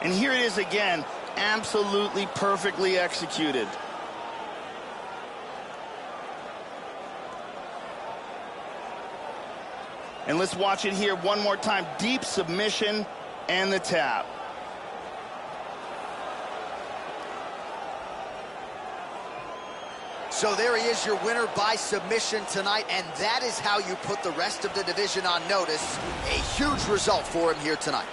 And here it is again, absolutely perfectly executed. And let's watch it here one more time. Deep submission and the tap. So there he is, your winner by submission tonight, and that is how you put the rest of the division on notice. A huge result for him here tonight.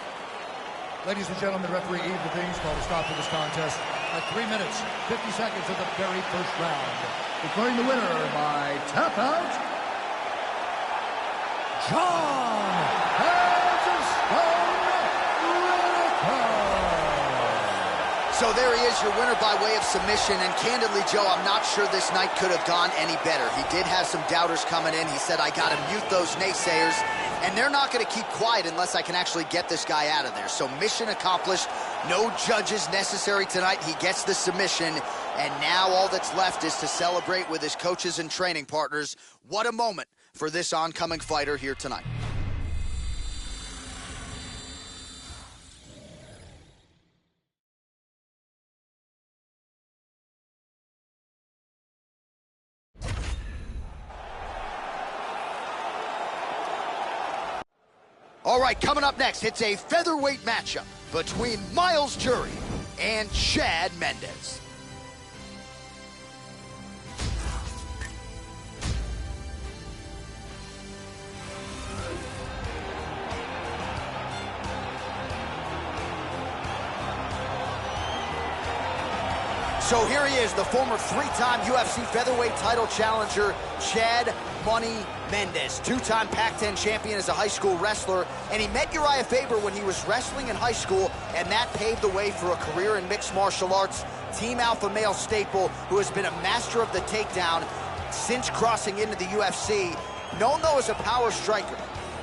Ladies and gentlemen, referee Eve DeVries called a stop to this contest at 3 minutes, 50 seconds of the very first round. Declaring the winner by tap out, John Headstone Lineker. So there he is, your winner by way of submission, and candidly, Joe, I'm not sure this night could have gone any better. He did have some doubters coming in. He said, I got to mute those naysayers, and they're not going to keep quiet unless I can actually get this guy out of there. So mission accomplished. No judges necessary tonight. He gets the submission, and now all that's left is to celebrate with his coaches and training partners. What a moment for this oncoming fighter here tonight. All right, coming up next, it's a featherweight matchup between Miles Jury and Chad Mendes. So here he is, the former three-time UFC featherweight title challenger, Chad Money Mendes, two-time Pac-10 champion as a high school wrestler, and he met Uriah Faber when he was wrestling in high school, and that paved the way for a career in mixed martial arts. Team alpha male staple who has been a master of the takedown since crossing into the UFC, known though as a power striker.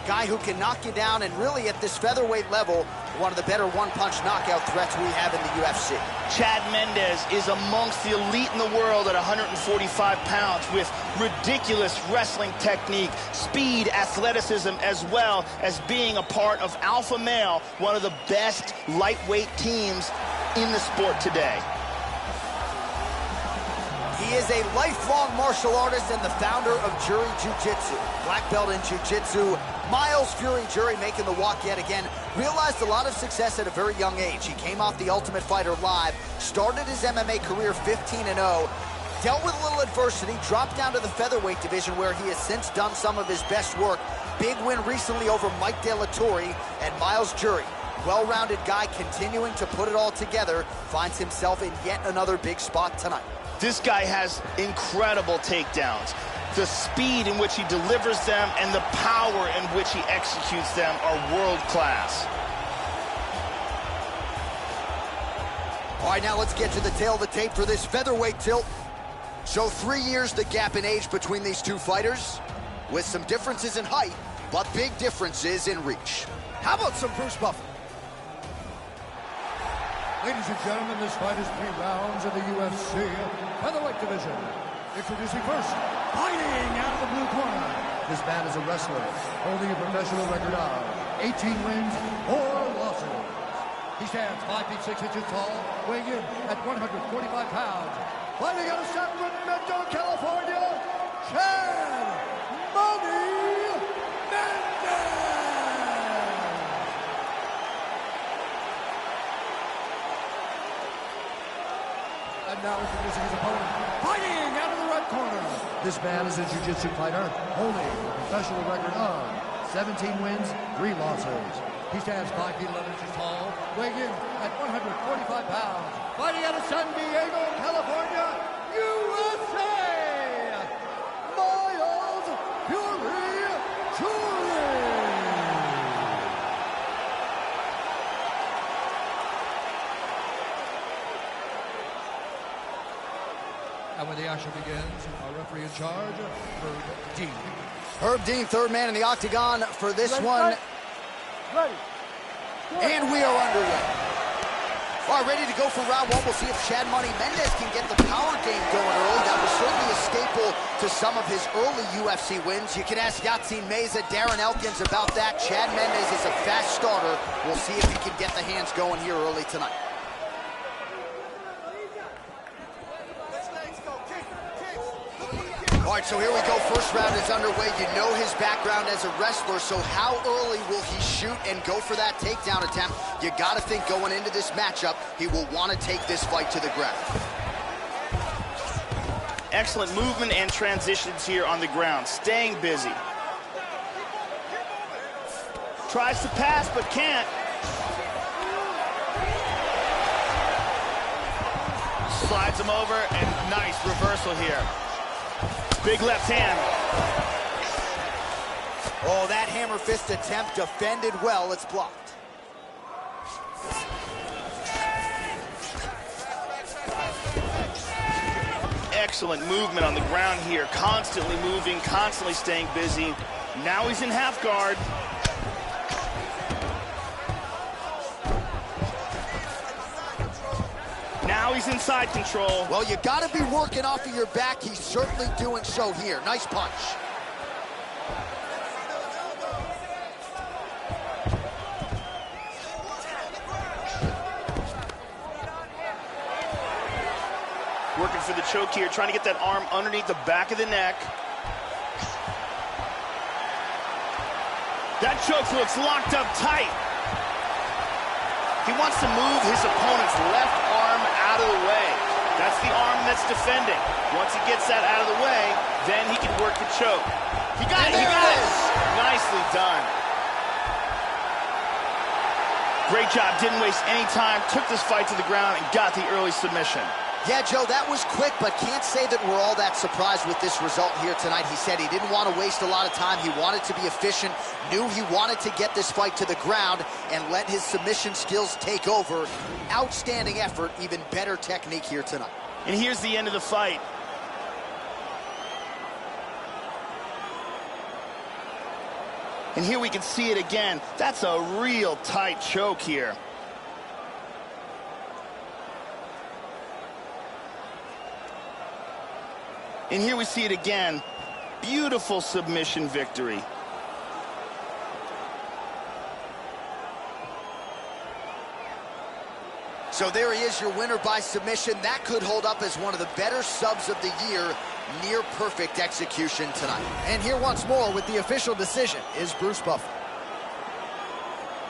Guy who can knock you down, and really at this featherweight level, one of the better one-punch knockout threats we have in the UFC. Chad Mendes is amongst the elite in the world at 145 pounds with ridiculous wrestling technique, speed, athleticism, as well as being a part of Alpha Male, one of the best lightweight teams in the sport today. He is a lifelong martial artist and the founder of Jury Jiu-Jitsu. Black belt in Jiu-Jitsu, Miles Fury Jury making the walk yet again. Realized a lot of success at a very young age. He came off The Ultimate Fighter Live, started his MMA career 15-0, dealt with a little adversity, dropped down to the featherweight division where he has since done some of his best work. Big win recently over Mike De La Torre and Miles Jury. Well-rounded guy continuing to put it all together, finds himself in yet another big spot tonight. This guy has incredible takedowns. The speed in which he delivers them and the power in which he executes them are world-class. All right, now let's get to the tail of the tape for this featherweight tilt. So 3 years the gap in age between these two fighters, with some differences in height, but big differences in reach. How about some Bruce Buffer? Ladies and gentlemen, this fight is 3 rounds in the UFC featherweight division. Introducing first, fighting out of the blue corner. This man is a wrestler, holding a professional record of 18 wins, 4 losses. He stands 5 feet 6 inches tall, weighing in at 145 pounds. Fighting out of Sacramento, California, Chad Money Mendes. And now introducing his opponent, fighting out of the red corner. This man is a jiu-jitsu fighter, holding a professional record of 17 wins, 3 losses. He stands 5 feet 11 inches tall, weighing in at 145 pounds. Fighting out of San Diego, California, USA, Miles Fury Jury. And when the action begins, our referee in charge, Herb Dean. Herb Dean, third man in the octagon for this one. Ready. And we are underway. All right, ready to go for round one. We'll see if Chad Money Mendes can get the power game going early. That was certainly a staple to some of his early UFC wins. You can ask Yatsin Meza, Darren Elkins about that. Chad Mendes is a fast starter. We'll see if he can get the hands going here early tonight. All right, so here we go. First round is underway. You know his background as a wrestler, so how early will he shoot and go for that takedown attempt? You got to think going into this matchup, he will want to take this fight to the ground. Excellent movement and transitions here on the ground, staying busy. Tries to pass, but can't. Slides him over, and nice reversal here. Big left hand. Oh, that hammer fist attempt defended well. It's blocked. Excellent movement on the ground here. Constantly moving, constantly staying busy. Now he's in half guard. Now he's inside control. Well, you got to be working off of your back. He's certainly doing so here. Nice punch. Working for the choke here, trying to get that arm underneath the back of the neck. That choke looks locked up tight. He wants to move his opponent's left arm out of the way. That's the arm that's defending. Once he gets that out of the way, then he can work the choke. He got it, he got it! Nicely done. Great job, didn't waste any time, took this fight to the ground and got the early submission. Yeah, Joe, that was quick, but can't say that we're all that surprised with this result here tonight. He said he didn't want to waste a lot of time. He wanted to be efficient, knew he wanted to get this fight to the ground and let his submission skills take over. Outstanding effort, even better technique here tonight. And here's the end of the fight. And here we can see it again. That's a real tight choke here. And here we see it again. Beautiful submission victory. So there he is, your winner by submission. That could hold up as one of the better subs of the year. Near perfect execution tonight. And here once more with the official decision is Bruce Buffer.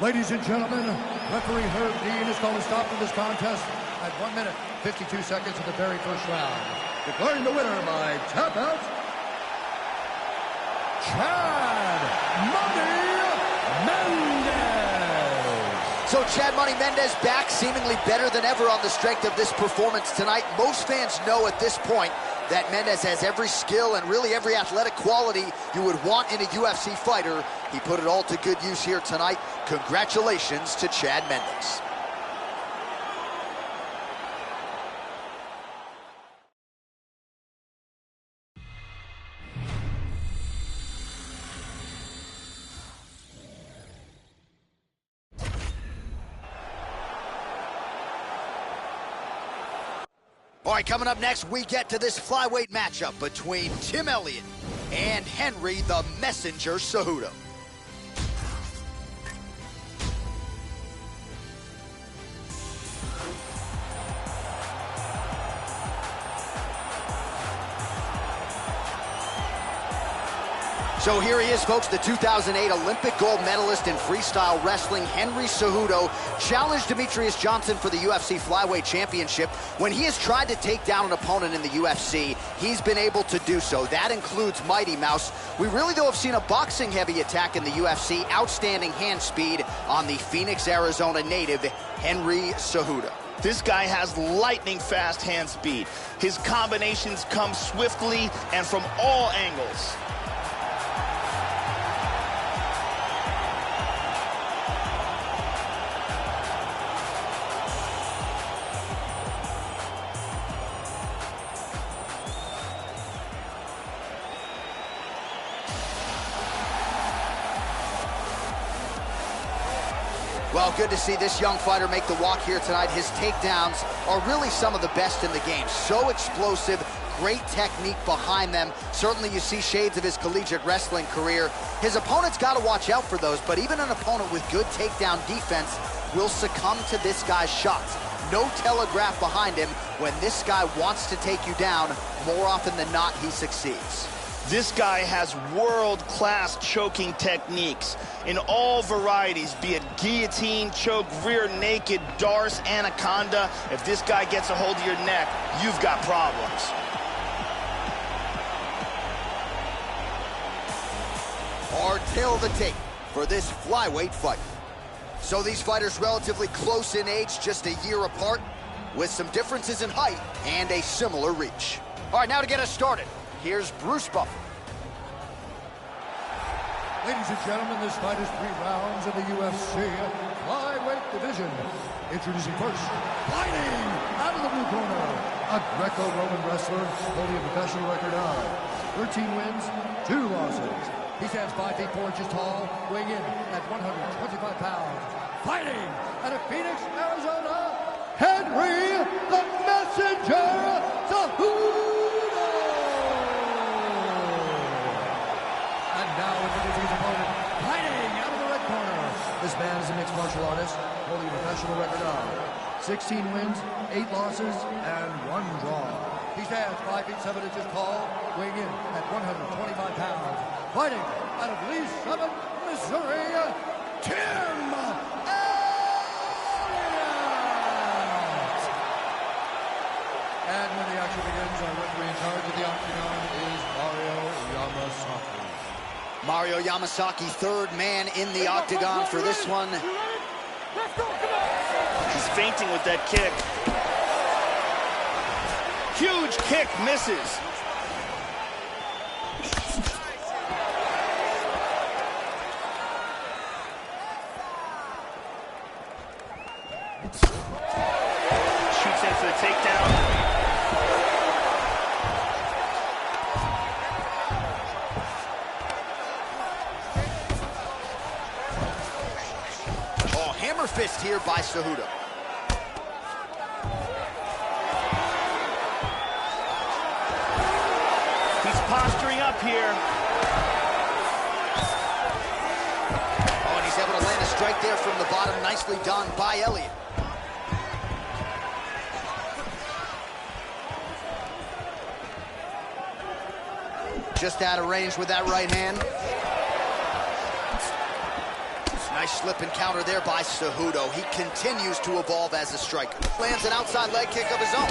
Ladies and gentlemen, referee Herb Dean is going to stop for this contest at 1 minute, 52 seconds of the very first round. Declaring the winner by tap out, Chad Money Mendez. So Chad Money Mendez back seemingly better than ever on the strength of this performance tonight. Most fans know at this point that Mendez has every skill and really every athletic quality you would want in a UFC fighter. He put it all to good use here tonight. Congratulations to Chad Mendez. All right, coming up next, we get to this flyweight matchup between Tim Elliott and Henry the Messenger Cejudo. So here he is, folks, the 2008 Olympic gold medalist in freestyle wrestling, Henry Cejudo, challenged Demetrius Johnson for the UFC Flyweight Championship. When he has tried to take down an opponent in the UFC, he's been able to do so. That includes Mighty Mouse. We really, though, have seen a boxing-heavy attack in the UFC, outstanding hand speed on the Phoenix, Arizona native, Henry Cejudo. This guy has lightning-fast hand speed. His combinations come swiftly and from all angles. Well, good to see this young fighter make the walk here tonight. His takedowns are really some of the best in the game. So explosive, great technique behind them. Certainly you see shades of his collegiate wrestling career. His opponent's got to watch out for those, but even an opponent with good takedown defense will succumb to this guy's shots. No telegraph behind him. When this guy wants to take you down, more often than not, he succeeds. This guy has world-class choking techniques in all varieties, be it guillotine, choke, rear naked, Darce, anaconda. If this guy gets a hold of your neck, you've got problems. Hard tail of the tape for this flyweight fight. So these fighters relatively close in age, just a year apart, with some differences in height and a similar reach. All right, now to get us started, here's Bruce Buffer. Ladies and gentlemen, this fight is 3 rounds in the UFC flyweight division. Introducing first, fighting out of the blue corner, a Greco-Roman wrestler holding a professional record of 13 wins, 2 losses. He stands 5 feet 4 inches tall, weighing in at 125 pounds. Fighting out of Phoenix, Arizona, Henry the Messenger Cejudo. And now introducing his opponent, fighting out of the red corner. This man is a mixed martial artist, holding a professional record of 16 wins, 8 losses, and 1 draw. He stands 5 feet 7 inches tall, weighing in at 125 pounds. Fighting out of Lee Summit, Missouri, Tim Elliott. And when the action begins, our referee in charge of the octagon is Mario Yamasaki. Mario Yamasaki, third man in the octagon for this one. He's feinting with that kick. Huge kick, misses. Shoots in for the takedown. fist here by Cejudo. He's posturing up here. Oh, and he's able to land a strike there from the bottom. Nicely done by Elliott. Just out of range with that right hand. Nice slip and counter there by Cejudo. He continues to evolve as a striker. Lands an outside leg kick of his own.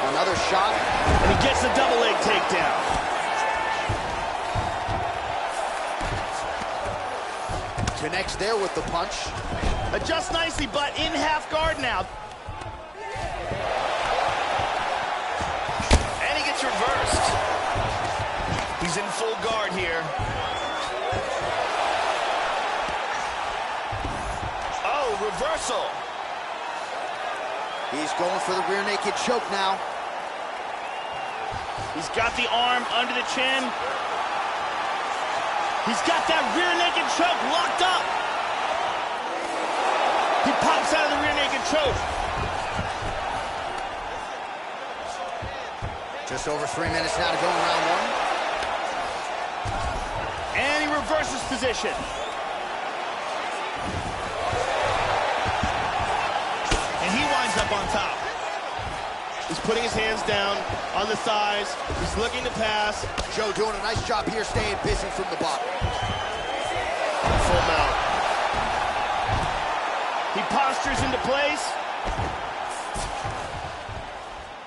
Another shot. And he gets a double leg takedown. Connects there with the punch. Adjusts nicely, but in half guard now. And he gets reversed. He's in full guard here. Oh, reversal. He's going for the rear naked choke now. He's got the arm under the chin. He's got that rear naked choke locked up. He pops out of the rear naked choke. Just over 3 minutes now to go in round one. And he reverses position. And he winds up on top. He's putting his hands down on the thighs. He's looking to pass. Joe doing a nice job here, staying busy from the bottom. Full mount. He postures into place.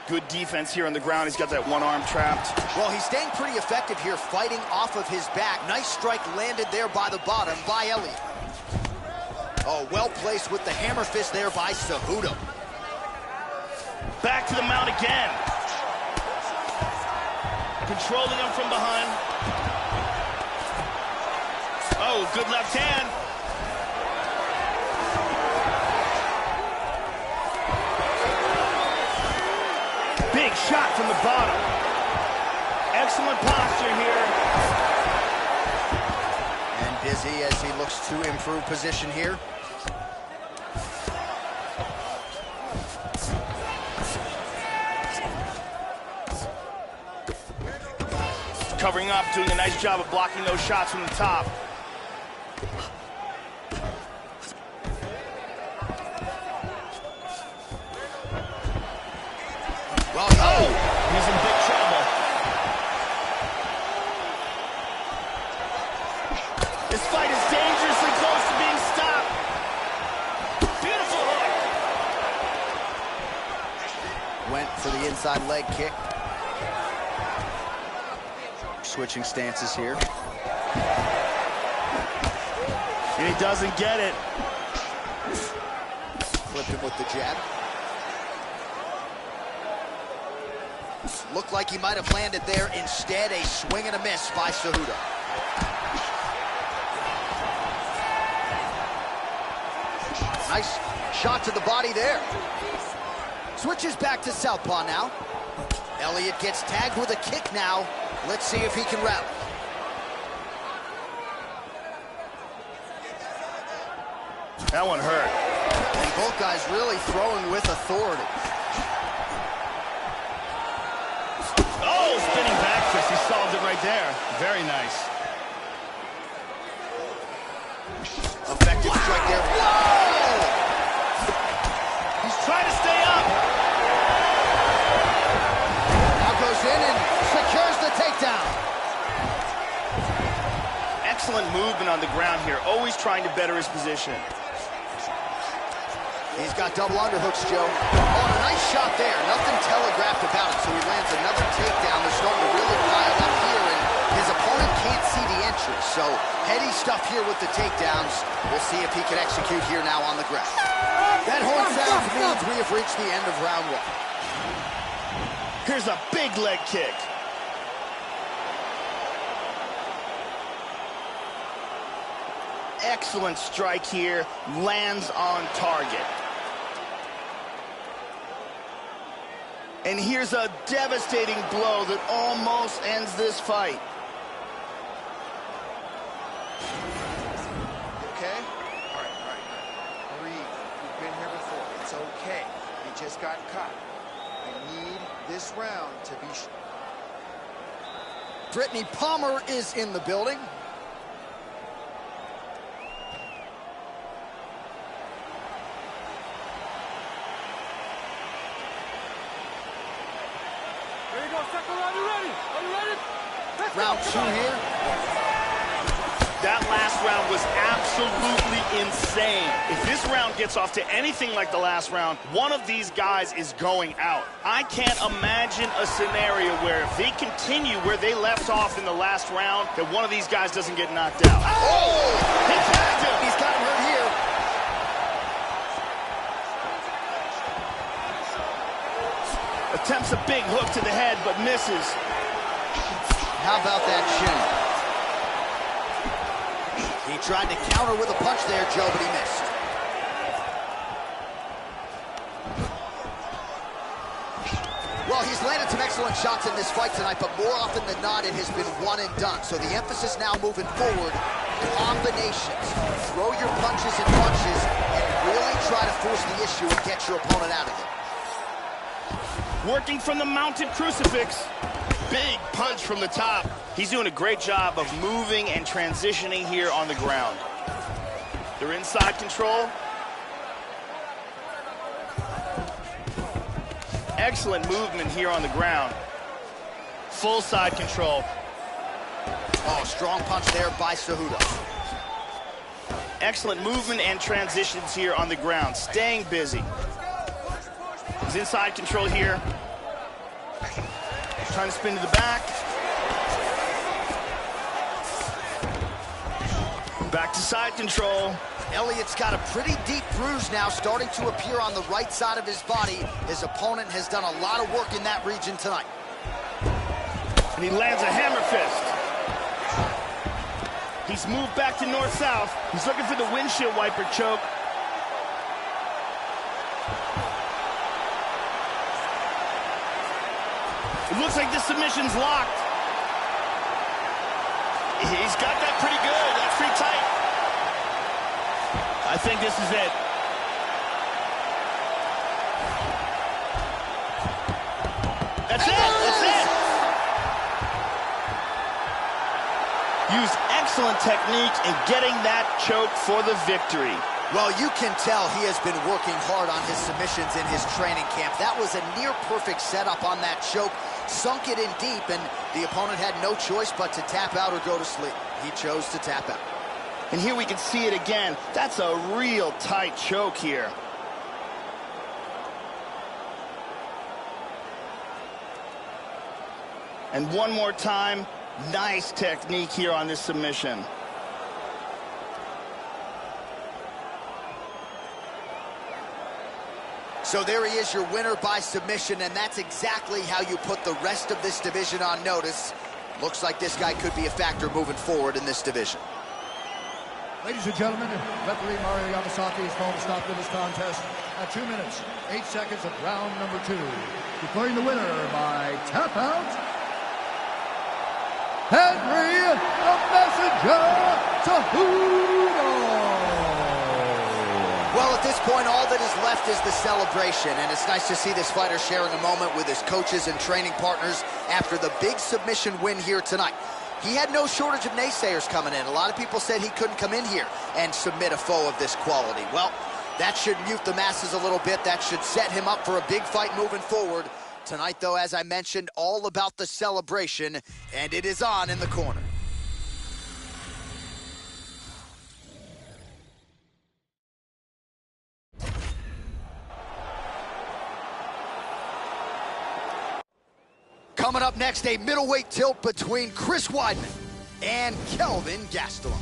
Good defense here on the ground. He's got that one arm trapped. Well, he's staying pretty effective here, fighting off of his back. Nice strike landed there by the bottom by Elliott. Oh, well placed with the hammer fist there by Cejudo. Back to the mount again. Controlling him from behind. Oh, good left hand. Big shot from the bottom. Excellent posture here. And busy as he looks to improve position here. Covering up, doing a nice job of blocking those shots from the top. Well, oh! He's in big trouble. This fight is dangerously close to being stopped. Beautiful hook. Went for the inside leg kick. Switching stances here. And he doesn't get it. Flipped him with the jab. Looked like he might have landed there. Instead, a swing and a miss by Cejudo. Nice shot to the body there. Switches back to southpaw now. Elliott gets tagged with a kick now. Let's see if he can rally. That one hurt. And both guys really throwing with authority. Oh, spinning back fist. He solved it right there. Very nice. Effective strike there. Whoa! He's trying to stay up. Now goes in and secures the takedown. Excellent movement on the ground here. Always trying to better his position. He's got double underhooks, Joe. Oh, and a nice shot there. Nothing telegraphed about it, so he lands another takedown. They're starting to really pile up here, and his opponent can't see the entry. So heady stuff here with the takedowns. We'll see if he can execute here now on the ground. That horn sound means we have reached the end of round one. Here's a big leg kick. Excellent strike here. Lands on target. And here's a devastating blow that almost ends this fight. Okay? All right. okay. He just got caught. I need this round to be... Brittany Palmer is in the building. There you go, second round, you ready? Are you ready? Let's Round go. 2 here. That last round was absolutely insane. If this round gets off to anything like the last round, one of these guys is going out. I can't imagine a scenario where if they continue where they left off in the last round, that one of these guys doesn't get knocked out. Oh! He tagged him. He's got him hurt here. Attempts a big hook to the head, but misses. How about that shin? He tried to counter with a punch there, Joe, but he missed. Well, he's landed some excellent shots in this fight tonight, but more often than not, it has been one and done. So the emphasis now moving forward, combinations. Throw your punches and punches, and really try to force the issue and get your opponent out of it. Working from the mounted crucifix. Big punch from the top. He's doing a great job of moving and transitioning here on the ground. They're inside control. Excellent movement here on the ground. Full side control. Oh, strong punch there by Cejudo. Excellent movement and transitions here on the ground. Staying busy. He's inside control here. Trying to spin to the back. Back to side control. Elliott's got a pretty deep bruise now starting to appear on the right side of his body. His opponent has done a lot of work in that region tonight. And he lands a hammer fist. He's moved back to north-south. He's looking for the windshield wiper choke. It looks like the submission's locked. He's got that pretty good. That's pretty tight. I think this is it. That's it. That's it. Used excellent technique in getting that choke for the victory. Well, you can tell he has been working hard on his submissions in his training camp. That was a near-perfect setup on that choke. Sunk it in deep, and the opponent had no choice but to tap out or go to sleep. He chose to tap out. And here we can see it again. That's a real tight choke here. And one more time, nice technique here on this submission. So there he is, your winner by submission, and that's exactly how you put the rest of this division on notice. Looks like this guy could be a factor moving forward in this division. Ladies and gentlemen, referee Mario Yamasaki has called a stop to this contest at 2 minutes, 8 seconds of round number 2. Declaring the winner by tap out, Henry the Messenger Cejudo. Well, at this point, all that is left is the celebration, and it's nice to see this fighter sharing a moment with his coaches and training partners after the big submission win here tonight. He had no shortage of naysayers coming in. A lot of people said he couldn't come in here and submit a foe of this quality. Well, that should mute the masses a little bit. That should set him up for a big fight moving forward. Tonight, though, as I mentioned, all about the celebration, and it is on in the corner. Coming up next, a middleweight tilt between Chris Weidman and Kelvin Gastelum.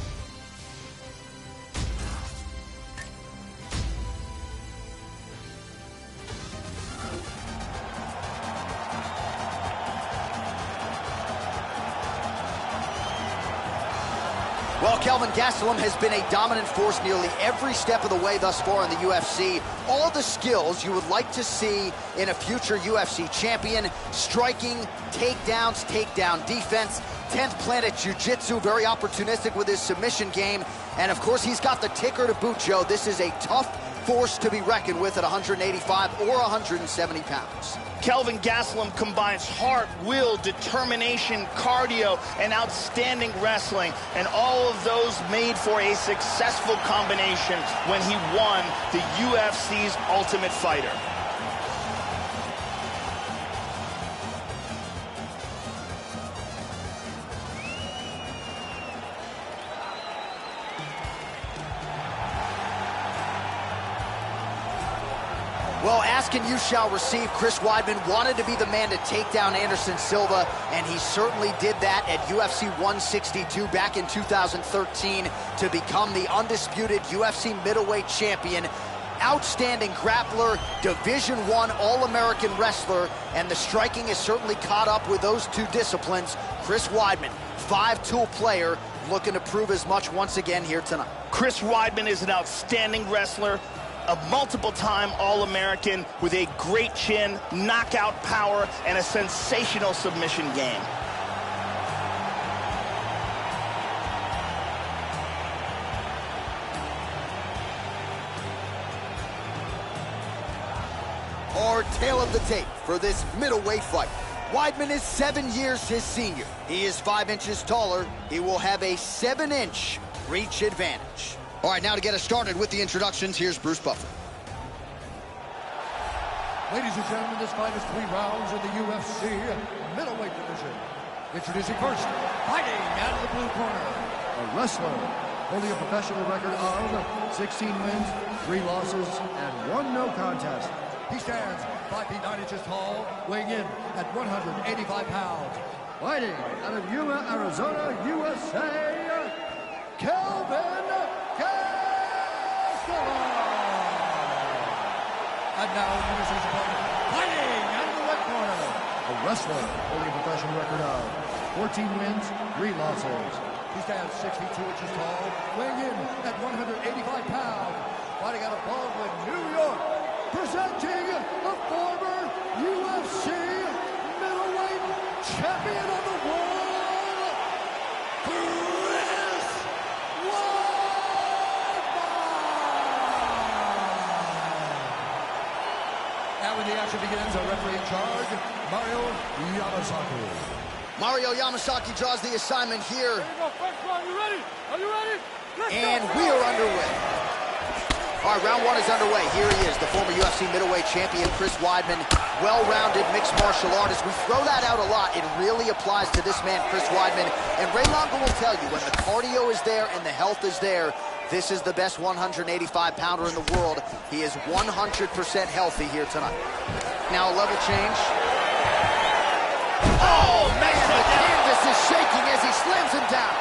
Well, Kelvin Gastelum has been a dominant force nearly every step of the way thus far in the UFC. All the skills you would like to see in a future UFC champion: striking, takedowns, takedown defense, 10th Planet Jiu-Jitsu, very opportunistic with his submission game. And of course, he's got the ticker to boot, Joe. This is a tough force to be reckoned with at 185 or 170 pounds. Kelvin Gastelum combines heart, will, determination, cardio, and outstanding wrestling, and all of those made for a successful combination when he won the UFC's Ultimate Fighter. Well, ask and you shall receive. Chris Weidman wanted to be the man to take down Anderson Silva, and he certainly did that at UFC 162 back in 2013 to become the undisputed UFC middleweight champion. Outstanding grappler, Division I All-American wrestler, and the striking has certainly caught up with those two disciplines. Chris Weidman, 5-tool player, looking to prove as much once again here tonight. Chris Weidman is an outstanding wrestler, a multiple-time All-American with a great chin, knockout power, and a sensational submission game. Our tale of the tape for this middleweight fight. Weidman is 7 years his senior. He is 5 inches taller. He will have a 7-inch reach advantage. All right, now to get us started with the introductions, here's Bruce Buffer. Ladies and gentlemen, this fight is 3 rounds in the UFC middleweight division. Introducing first, fighting out of the blue corner, a wrestler holding a professional record of 16 wins, 3 losses, and 1 no contest. He stands 5 feet 9 inches tall, weighing in at 185 pounds. Fighting out of Yuma, Arizona, USA, Kelvin Gastelum. And now introducing his opponent, fighting out of the red corner, a wrestler holding a professional record of 14 wins, 3 losses. He stands 6 feet 2 inches tall, weighing in at 185 pounds. Fighting out of Baldwin, New York, presenting the former UFC middleweight champion of the world, Chris Weidman. And when the action begins, our referee in charge, Mario Yamasaki. Mario Yamasaki draws the assignment here. Here we go, first round, you ready? Are you ready? Let's And go. we are underway. All right, round 1 is underway. Here he is, the former UFC middleweight champion, Chris Weidman, well-rounded mixed martial artist. We throw that out a lot. It really applies to this man, Chris Weidman. And Ray Longo will tell you, when the cardio is there and the health is there, this is the best 185-pounder in the world. He is 100% healthy here tonight. Now a level change. Oh, man, the canvas is shaking as he slams him down.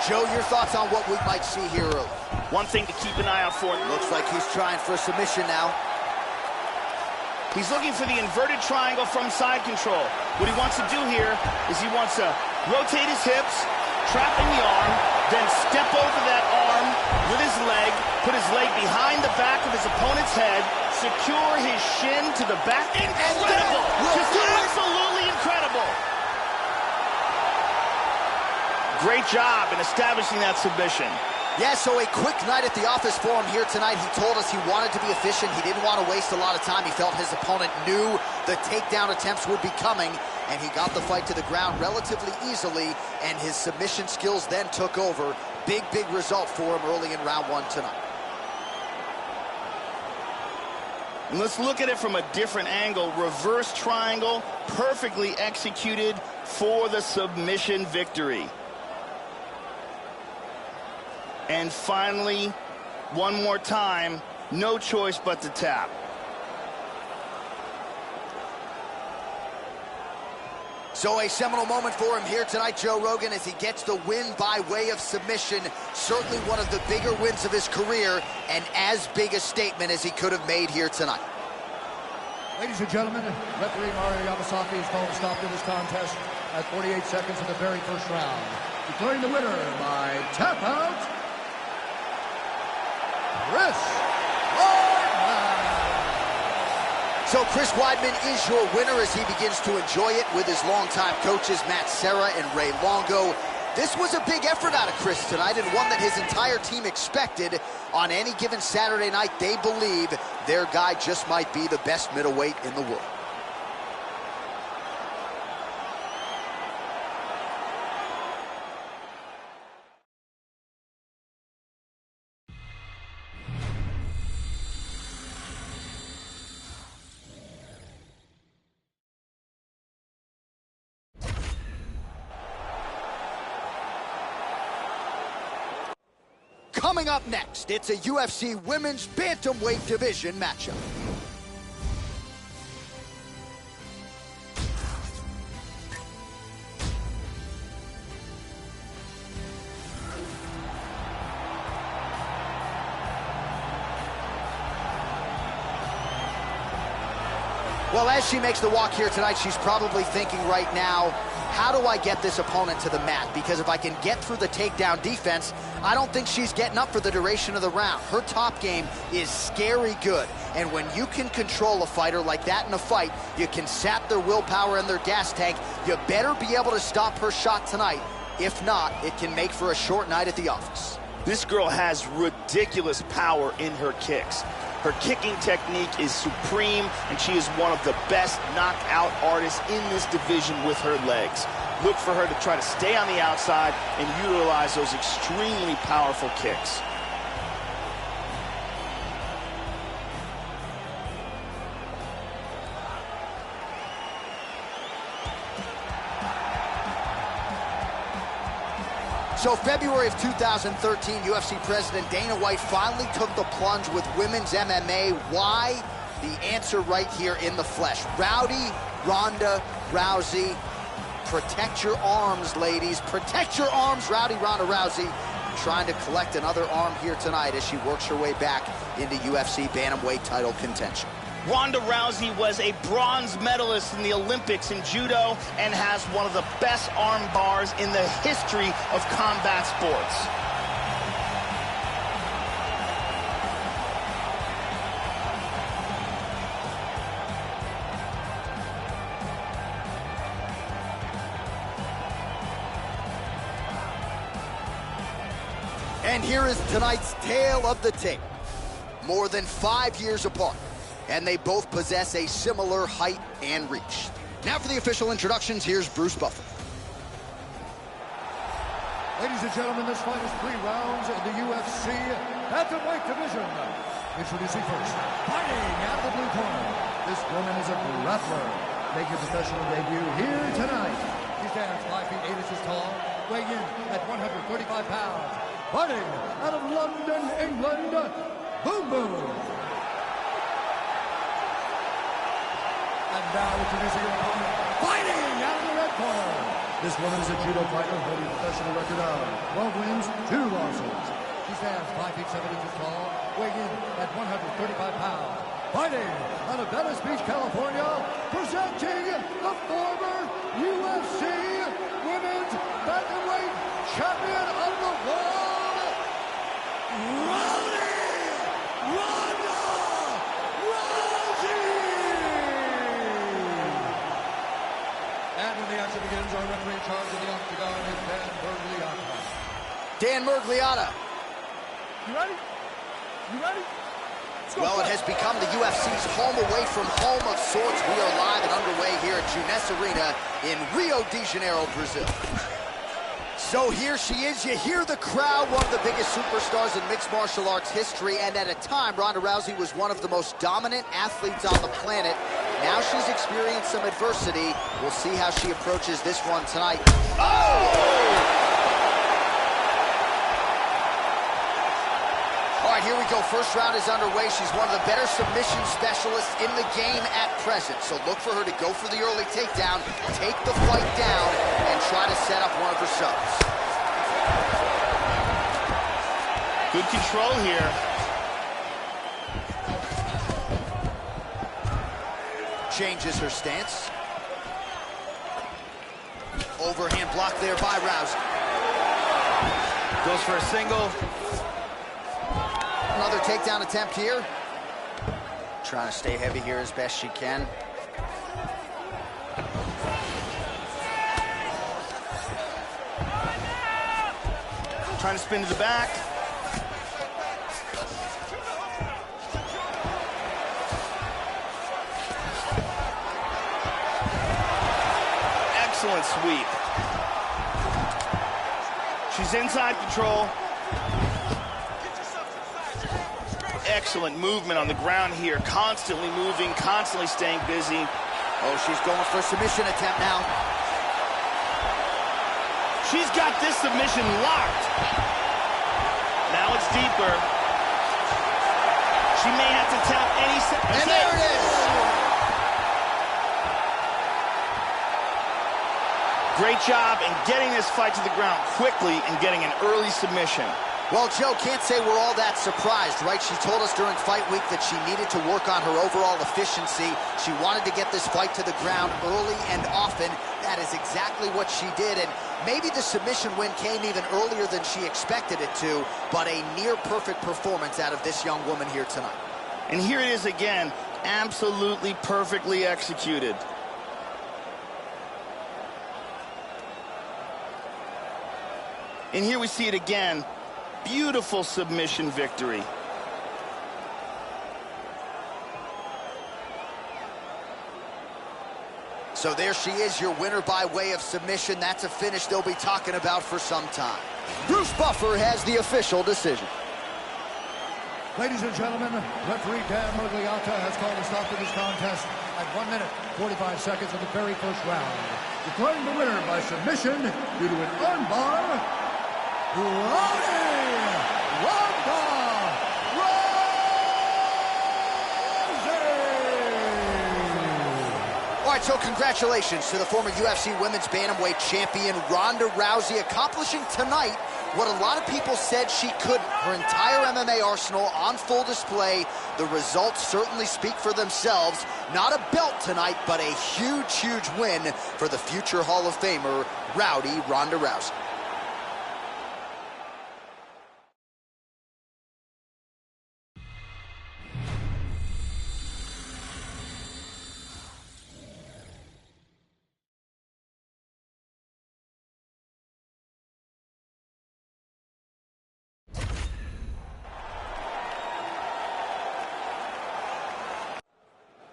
Joe, your thoughts on what we might see here early? One thing to keep an eye out for. Looks like he's trying for a submission now. He's looking for the inverted triangle from side control. What he wants to do here is he wants to rotate his hips, trapping the arm, then step over that arm with his leg, put his leg behind the back of his opponent's head, secure his shin to the back. Incredible! Just absolutely incredible! Great job in establishing that submission. Yeah, so a quick night at the office for him here tonight. He told us he wanted to be efficient. He didn't want to waste a lot of time. He felt his opponent knew the takedown attempts would be coming, and he got the fight to the ground relatively easily, and his submission skills then took over. Big, big result for him early in round 1 tonight. And let's look at it from a different angle. Reverse triangle, perfectly executed for the submission victory. And finally, one more time, no choice but to tap. So a seminal moment for him here tonight, Joe Rogan, as he gets the win by way of submission. Certainly one of the bigger wins of his career, and as big a statement as he could have made here tonight. Ladies and gentlemen, referee Mario Yamasaki has called a stop to this contest at 48 seconds of the very first round, declaring the winner by tap out, Chris Weidman. So Chris Weidman is your winner as he begins to enjoy it with his longtime coaches, Matt Serra and Ray Longo. This was a big effort out of Chris tonight, and one that his entire team expected. On any given Saturday night, they believe their guy just might be the best middleweight in the world. Coming up next, it's a UFC Women's Bantamweight Division matchup. Well, as she makes the walk here tonight, she's probably thinking right now, how do I get this opponent to the mat? Because if I can get through the takedown defense, I don't think she's getting up for the duration of the round. Her top game is scary good. And when you can control a fighter like that in a fight, you can sap their willpower and their gas tank. You better be able to stop her shot tonight. If not, it can make for a short night at the office. This girl has ridiculous power in her kicks. Her kicking technique is supreme, and she is one of the best knockout artists in this division with her legs. Look for her to try to stay on the outside and utilize those extremely powerful kicks. So February of 2013, UFC President Dana White finally took the plunge with women's MMA. Why? The answer right here in the flesh. Rowdy Ronda Rousey. Protect your arms, ladies. Protect your arms, Rowdy Ronda Rousey. Trying to collect another arm here tonight as she works her way back into UFC Bantamweight title contention. Ronda Rousey was a bronze medalist in the Olympics in judo and has one of the best arm bars in the history of combat sports. And here is tonight's tale of the tape. More than 5 years apart, and they both possess a similar height and reach. Now for the official introductions, here's Bruce Buffer. Ladies and gentlemen, this fight is 3 rounds in the UFC Bantamweight Division. Introducing first, fighting out of the blue corner. This woman is a grappler, making a professional debut here tonight. She stands 5 feet 8 inches tall, weighing in at 135 pounds. Fighting out of London, England, Boom Boom. And now introducing your opponent, fighting out of the red corner. This woman is a judo fighter holding a professional record of 12 wins, 2 losses. She stands 5 feet 7 inches tall, weighing in at 135 pounds. Fighting out of Venice Beach, California, presenting the former UFC Women's Bantamweight Champion of the World, Rowdy Ronda Rousey! And when the action begins, our referee in charge of the octagon is Dan Murgliata. Dan Murgliata. You ready? You ready? Well, it has become the UFC's home away from home of sorts. We are live and underway here at Juness Arena in Rio de Janeiro, Brazil. So here she is. You hear the crowd, one of the biggest superstars in mixed martial arts history, and at a time, Ronda Rousey was one of the most dominant athletes on the planet. Now she's experienced some adversity. We'll see how she approaches this one tonight. Oh! All right, here we go. First round is underway. She's one of the better submission specialists in the game at present. So look for her to go for the early takedown, take the fight down, and try to set up one of her subs. Good control here. Changes her stance. Overhand block there by Rousey. Goes for a single. Another takedown attempt here. Trying to stay heavy here as best she can. Trying to spin to the back. excellent sweep. She's inside control. Excellent movement on the ground here. Constantly moving, constantly staying busy. Oh, she's going for a submission attempt now. She's got this submission locked. Now it's deeper. She may have to tap any second. And there it is. Great job in getting this fight to the ground quickly and getting an early submission. Well, Joe, can't say we're all that surprised, right? She told us during fight week that she needed to work on her overall efficiency. She wanted to get this fight to the ground early and often. That is exactly what she did, and maybe the submission win came even earlier than she expected it to, but a near-perfect performance out of this young woman here tonight. And here it is again, absolutely perfectly executed. And here we see it again. Beautiful submission victory. So there she is, your winner by way of submission. That's a finish they'll be talking about for some time. Bruce Buffer has the official decision. Ladies and gentlemen, referee Dan Murgliata has called a stop to this contest at 1 minute, 45 seconds of the very first round. Declaring the winner by submission due to an armbar, Rowdy Ronda Rousey! All right, so congratulations to the former UFC Women's Bantamweight Champion Ronda Rousey, accomplishing tonight what a lot of people said she couldn't. Her entire MMA arsenal on full display. The results certainly speak for themselves. Not a belt tonight, but a huge, huge win for the future Hall of Famer, Rowdy Ronda Rousey.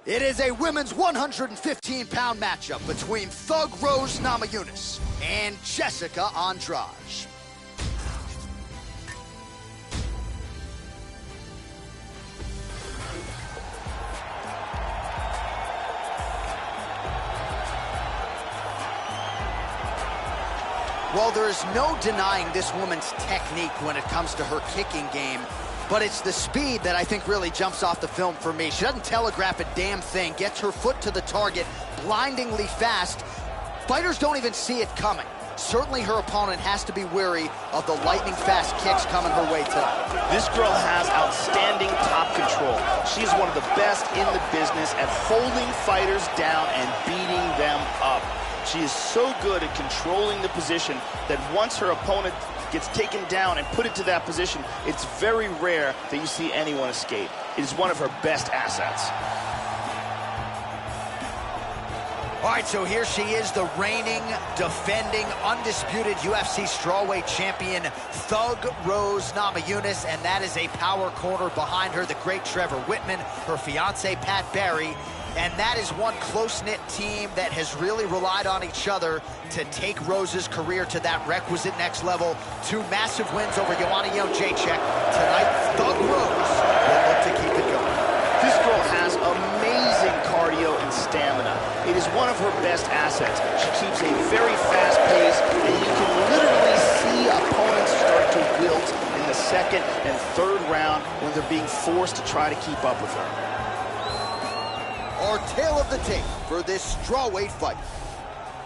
It is a women's 115-pound matchup between Thug Rose Namajunas and Jessica Andrade. Well, there is no denying this woman's technique when it comes to her kicking game. But it's the speed that I think really jumps off the film for me. She doesn't telegraph a damn thing, gets her foot to the target blindingly fast. Fighters don't even see it coming. Certainly her opponent has to be wary of the lightning-fast kicks coming her way tonight. This girl has outstanding top control. She's one of the best in the business at holding fighters down and beating them up. She is so good at controlling the position that once her opponent gets taken down and put into that position, it's very rare that you see anyone escape. It is one of her best assets. All right, so here she is, the reigning, defending, undisputed UFC strawweight champion, Thug Rose Namajunas, and that is a power corner behind her, the great Trevor Whitman, her fiance Pat Barry, and that is one close-knit team that has really relied on each other to take Rose's career to that requisite next level. 2 massive wins over Joanna Jędrzejczyk. Tonight, Thug Rose will look to keep it going. This girl has amazing cardio and stamina. It is one of her best assets. She keeps a very fast pace, and you can literally see opponents start to wilt in the second and third round when they're being forced to try to keep up with her. Our tale of the tape for this strawweight fight.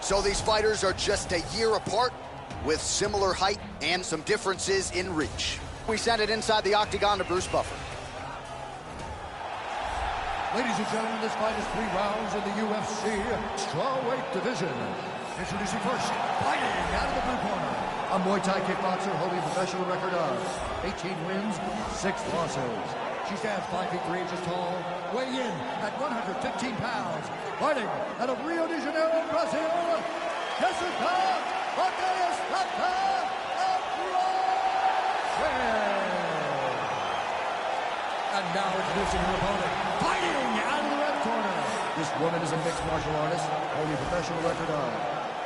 So these fighters are just a year apart with similar height and some differences in reach. We send it inside the octagon to Bruce Buffer. Ladies and gentlemen, this fight is 3 rounds in the UFC strawweight division. Introducing first, fighting out of the blue corner, a Muay Thai kickboxer holding a professional record of 18 wins, 6 losses. She stands 5 feet 3 inches tall, weighing in at 115 pounds. Fighting out of Rio de Janeiro, Brazil, Jessica Andrade. And now introducing her opponent, fighting out of the red corner. This woman is a mixed martial artist, holding a professional record of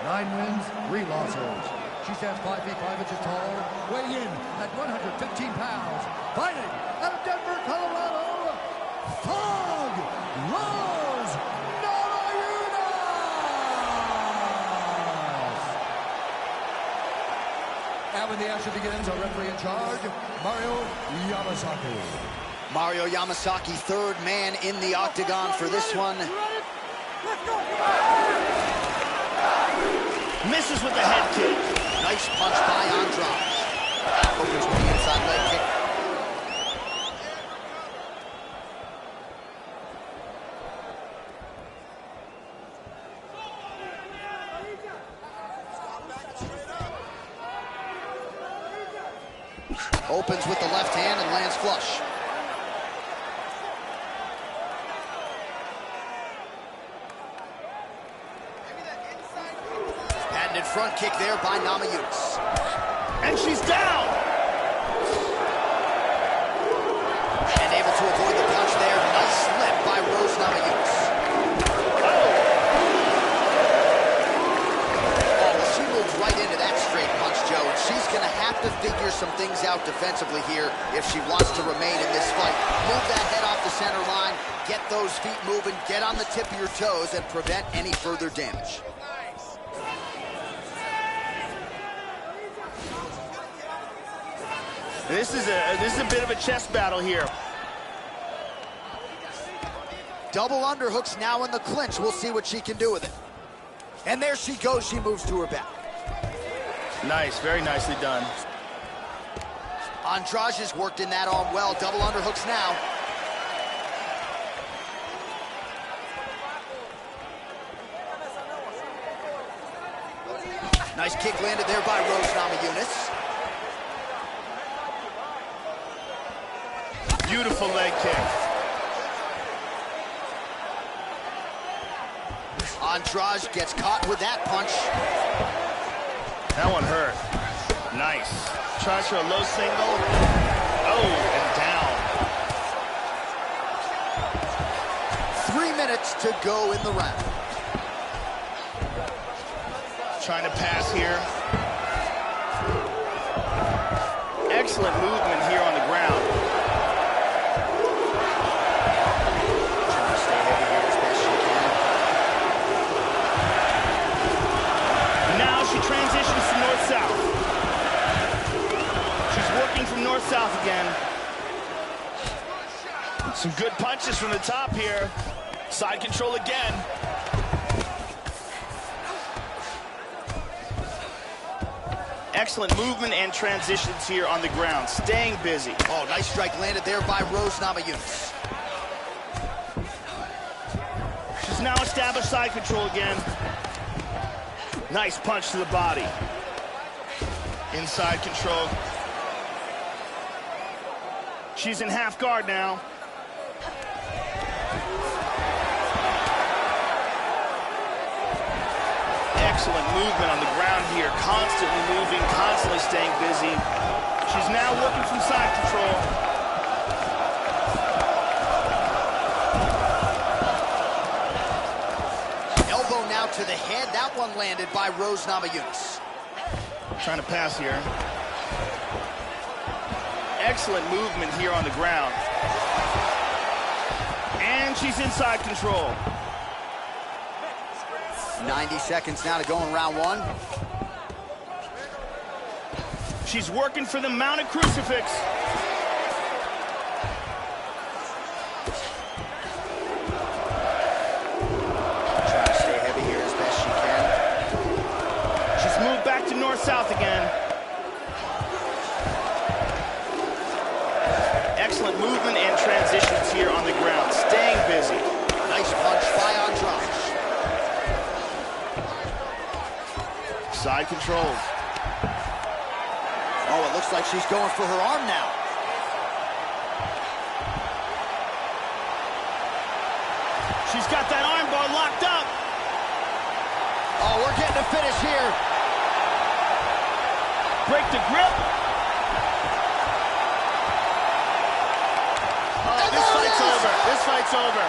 9 wins, 3 losses. She stands 5 feet 5 inches tall, weighing in at 115 pounds. Fighting out of Denver, Colorado, Fog Rose Namajunas! And when the action begins, our referee in charge, Mario Yamasaki. Mario Yamasaki, third man in the octagon for this one. Misses with the head kick. Nice punch by Andrade. Opens with the inside leg kick. Opens with the left hand and lands flush. Patented front kick there by Namajunas. And she's down! And able to avoid the punch there. Nice slip by Rose Namajunas. Oh, well, she moved right into that straight punch, Joe. And she's going to have to figure some things out defensively here if she wants to remain in this fight. Move that head off the center line, get those feet moving, get on the tip of your toes, and prevent any further damage. This is a bit of a chess battle here. Double underhooks now in the clinch. We'll see what she can do with it. And there she goes. She moves to her back. Nice, very nicely done. Andrade has worked in that arm well. Double underhooks now. Nice kick landed there by Rose Namajunas. Beautiful leg kick. Andrade gets caught with that punch. That one hurt. Nice. Tries for a low single. Oh, and down. 3 minutes to go in the round. Trying to pass here. Excellent movement here on the ground. Transitions to north-south. She's working from north-south again. Some good punches from the top here. Side control again. Excellent movement and transitions here on the ground. Staying busy. Oh, nice strike landed there by Rose Namajunas. She's now established side control again. Nice punch to the body. Inside control. She's in half guard now. Excellent movement on the ground here. Constantly moving, constantly staying busy. She's now working from side control. To the head, that one landed by Rose Namajunas. Trying to pass here. Excellent movement here on the ground. And she's inside control. 90 seconds now to go in round one. She's working for the mounted crucifix. Back to north-south again. Excellent movement and transitions here on the ground. Staying busy. Nice punch by Andrade. Side controls. Oh, it looks like she's going for her arm now. She's got that arm bar locked up. Oh, we're getting a finish here. Break the grip. Oh, this fight's over. This fight's over.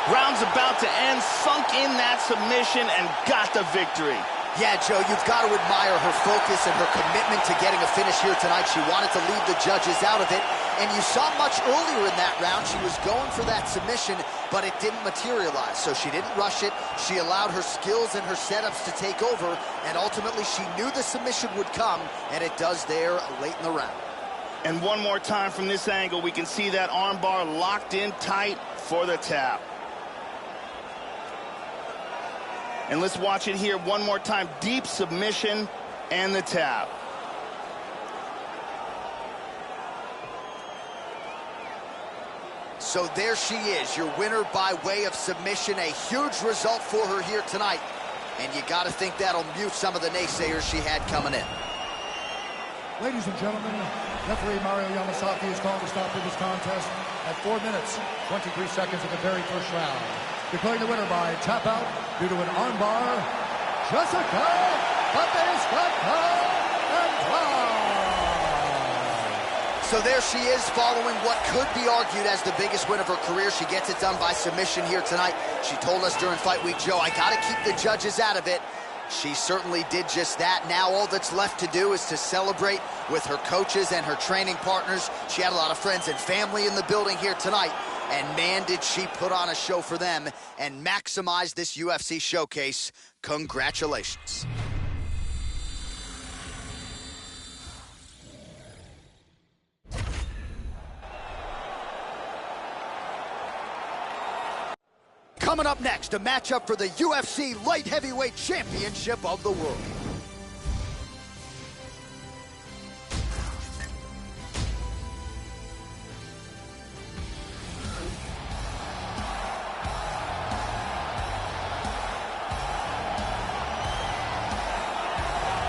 Round's about to end, sunk in that submission and got the victory. Yeah, Joe, you've got to admire her focus and her commitment to getting a finish here tonight. She wanted to leave the judges out of it, and you saw much earlier in that round. She was going for that submission, but it didn't materialize, so she didn't rush it. She allowed her skills and her setups to take over, and ultimately she knew the submission would come, and it does there late in the round. And one more time from this angle, we can see that armbar locked in tight for the tap. And let's watch it here one more time. Deep submission and the tap. So there she is, your winner by way of submission. A huge result for her here tonight. And you got to think that'll mute some of the naysayers she had coming in. Ladies and gentlemen, referee Mario Yamasaki is called to stop this contest at 4 minutes, 23 seconds of the very first round. Declaring the winner by tap out due to an armbar, Jessica Batista and So there she is, following what could be argued as the biggest win of her career. She gets it done by submission here tonight. She told us during Fight Week, Joe, I got to keep the judges out of it. She certainly did just that. Now all that's left to do is to celebrate with her coaches and her training partners. She had a lot of friends and family in the building here tonight. And man, did she put on a show for them and maximize this UFC showcase. Congratulations. Coming up next, a matchup for the UFC Light Heavyweight Championship of the world.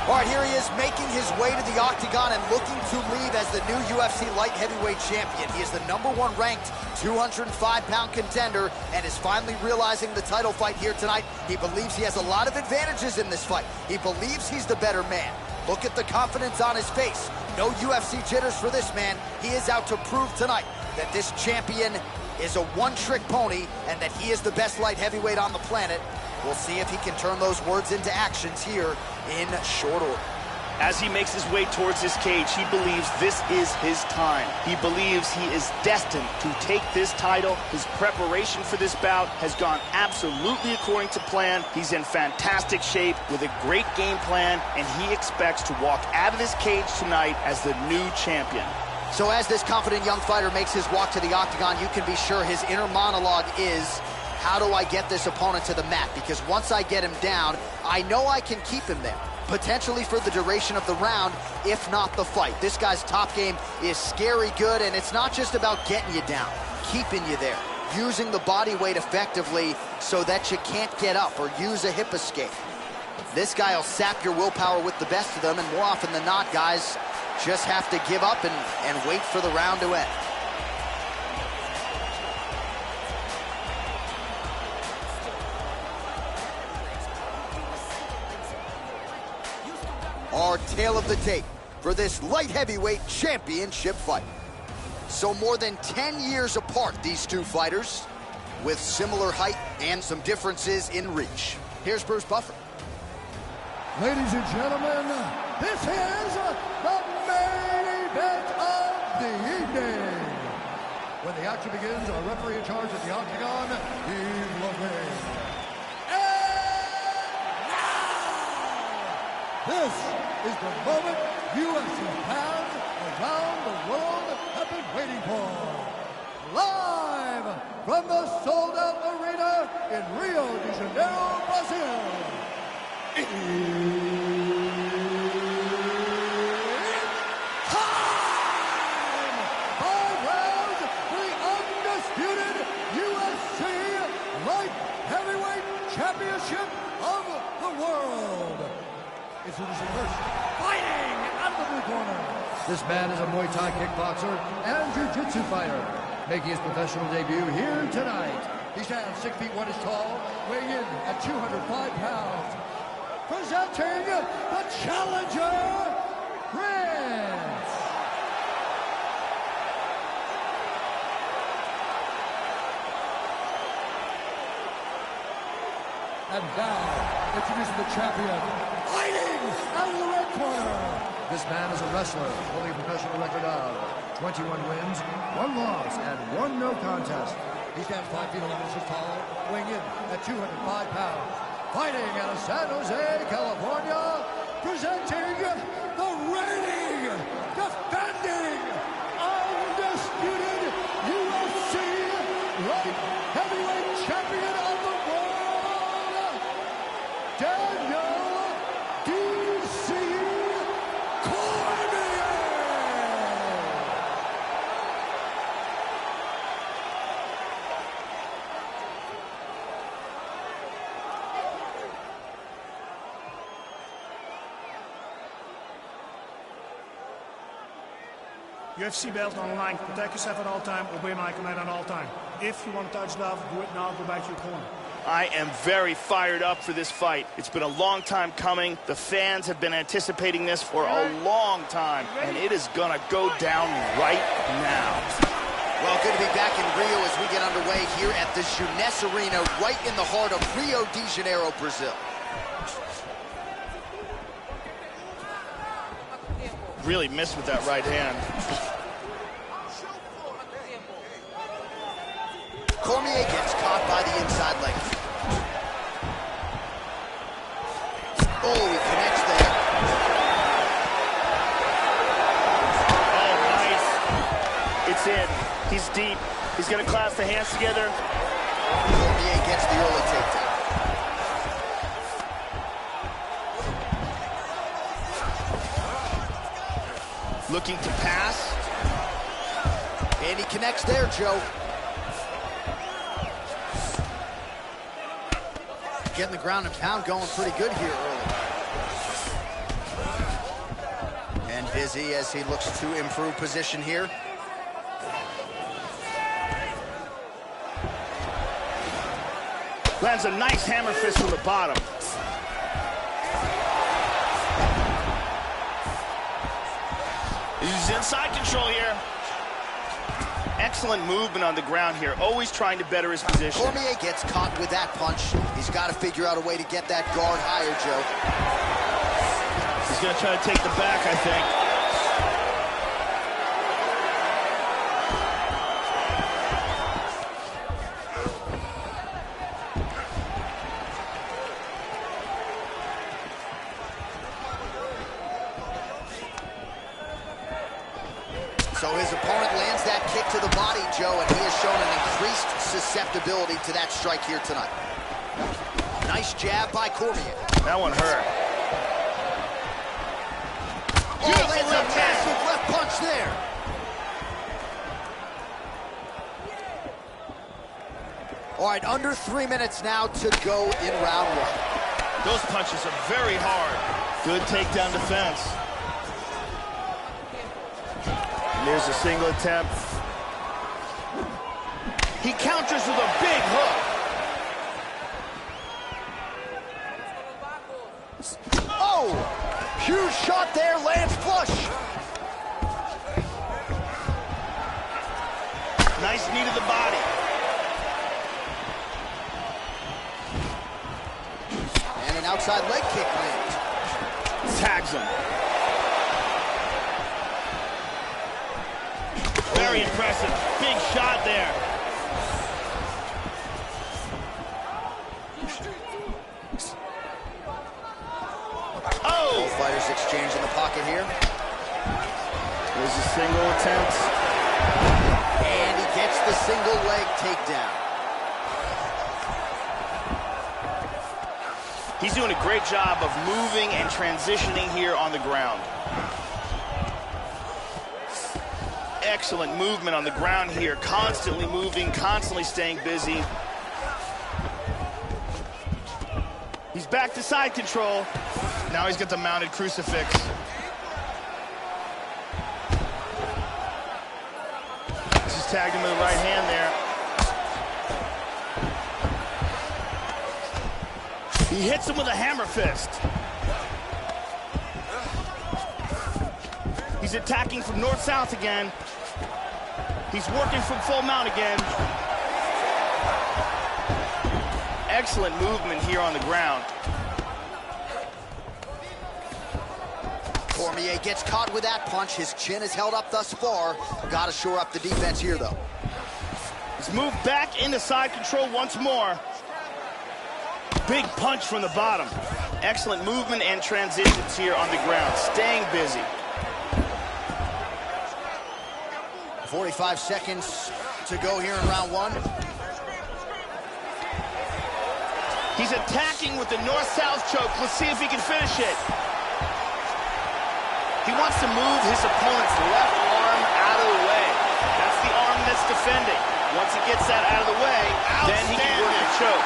All right, here he is making his way to the octagon and looking to leave as the new UFC Light Heavyweight Champion. He is the #1 ranked 205-pound contender and is finally realizing the title fight here tonight. He believes he has a lot of advantages in this fight. He believes he's the better man. Look at the confidence on his face. No UFC jitters for this man. He is out to prove tonight that this champion is a one-trick pony and that he is the best light heavyweight on the planet. We'll see if he can turn those words into actions here in short order. As he makes his way towards this cage, he believes this is his time. He believes he is destined to take this title. His preparation for this bout has gone absolutely according to plan. He's in fantastic shape with a great game plan, and he expects to walk out of this cage tonight as the new champion. So as this confident young fighter makes his walk to the octagon, you can be sure his inner monologue is, how do I get this opponent to the mat? Because once I get him down, I know I can keep him there, potentially for the duration of the round, if not the fight. This guy's top game is scary good, and it's not just about getting you down, keeping you there, using the body weight effectively so that you can't get up or use a hip escape. This guy will sap your willpower with the best of them, and more often than not, guys just have to give up and wait for the round to end. Our tale of the tape for this light heavyweight championship fight. So more than 10 years apart, these two fighters, with similar height and some differences in reach. Here's Bruce Buffer. Ladies and gentlemen, this is the main event of the evening. When the action begins, our referee in charge of the octagon, Steve Levine. This is the moment UFC fans around the world have been waiting for. Live from the sold-out arena in Rio de Janeiro, Brazil. It's time! 5 rounds for the undisputed UFC Light Heavyweight Championship of the world. Introducing first, fighting out of the blue corner. This man is a Muay Thai kickboxer and jiu-jitsu fighter, making his professional debut here tonight. He stands 6 feet 1 inches tall, weighing in at 205 pounds. Presenting the challenger, Prince. And now, introducing the champion, fighting out of the red corner. This man is a wrestler, holding a professional record of 21 wins, 1 loss, and 1 no contest. He stands 5 feet 11 inches tall, weighing in at 205 pounds. Fighting out of San Jose, California, presenting the reigning, defending, undisputed UFC light heavyweight champion of the world, Daniel D.C. Cormier! UFC belt on the line. Protect yourself at all time. Obey my command at all time. If you want to touch love, do it now. Go back to your corner. I am very fired up for this fight. It's been a long time coming. The fans have been anticipating this for a long time, and it is going to go down right now. Well, good to be back in Rio as we get underway here at the Jeunesse Arena, right in the heart of Rio de Janeiro, Brazil. Really missed with that right hand. Cormier gets caught by the inside leg. Oh, he connects there. Oh, nice. It's in. He's deep. He's going to clasp the hands together. Cormier gets the early takedown. Looking to pass. And he connects there, Joe. Getting the ground and pound going pretty good here early. And busy as he looks to improve position here. Lands a nice hammer fist from the bottom. He's inside control here. Excellent movement on the ground here, always trying to better his position. Cormier gets caught with that punch. He's got to figure out a way to get that guard higher, Joe. He's going to try to take the back, I think. So his opponent lands that kick to the body, Joe, and he has shown an increased susceptibility to that strike here tonight. Nice jab by Cormier. That one hurt. Oh, lands a massive left punch there. All right, under 3 minutes now to go in round 1. Those punches are very hard. Good takedown defense. There's a single attempt. He counters with a big hook. Oh! Huge shot there, lands flush. Nice knee to the body. And an outside leg kick lands. Tags him. Very impressive. Big shot there. Oh! Both fighters exchange in the pocket here. There's a single attempt. And he gets the single leg takedown. He's doing a great job of moving and transitioning here on the ground. Excellent movement on the ground here. Constantly moving, constantly staying busy. He's back to side control. Now he's got the mounted crucifix. Just tagged him with the right hand there. He hits him with a hammer fist. He's attacking from north-south again. He's working from full mount again. excellent movement here on the ground. Cormier gets caught with that punch. His chin is held up thus far. Got to shore up the defense here, though. He's moved back into side control once more. Big punch from the bottom. Excellent movement and transitions here on the ground. Staying busy. 45 seconds to go here in round one. He's attacking with the north-south choke. Let's see if he can finish it. He wants to move his opponent's left arm out of the way. That's the arm that's defending. Once he gets that out of the way, then he can work the choke.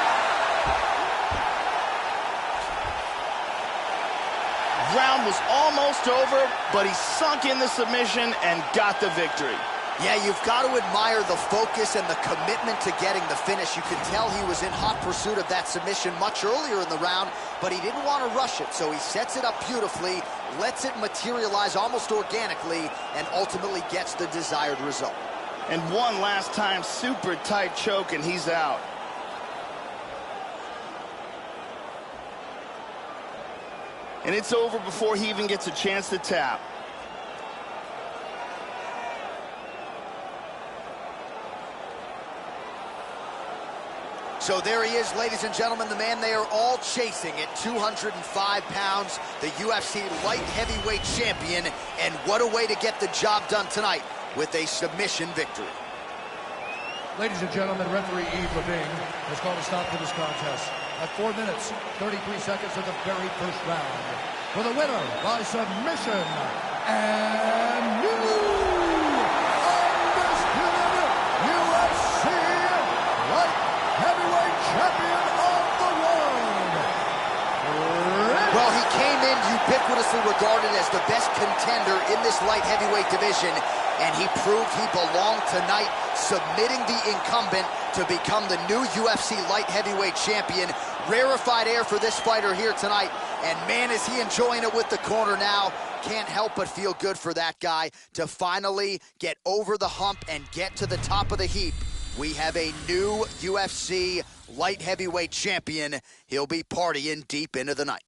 Round was almost over, but he sunk in the submission and got the victory. Yeah, you've got to admire the focus and the commitment to getting the finish. You can tell he was in hot pursuit of that submission much earlier in the round, but he didn't want to rush it, so he sets it up beautifully, lets it materialize almost organically, and ultimately gets the desired result. And one last time, super tight choke, and he's out. And it's over before he even gets a chance to tap. So there he is, ladies and gentlemen, the man they are all chasing at 205 pounds, the UFC light heavyweight champion, and what a way to get the job done tonight with a submission victory. Ladies and gentlemen, referee Yves Levine has called a stop to this contest at 4 minutes, 33 seconds of the very first round. For the winner by submission and new undisputed UFC light heavyweight champion of the world. Well, he came in ubiquitously regarded as the best contender in this light heavyweight division, and he proved he belonged tonight, submitting the incumbent to become the new UFC light heavyweight champion. Rarefied air for this fighter here tonight, and man, is he enjoying it with the corner now. Can't help but feel good for that guy to finally get over the hump and get to the top of the heap. We have a new UFC light heavyweight champion. He'll be partying deep into the night.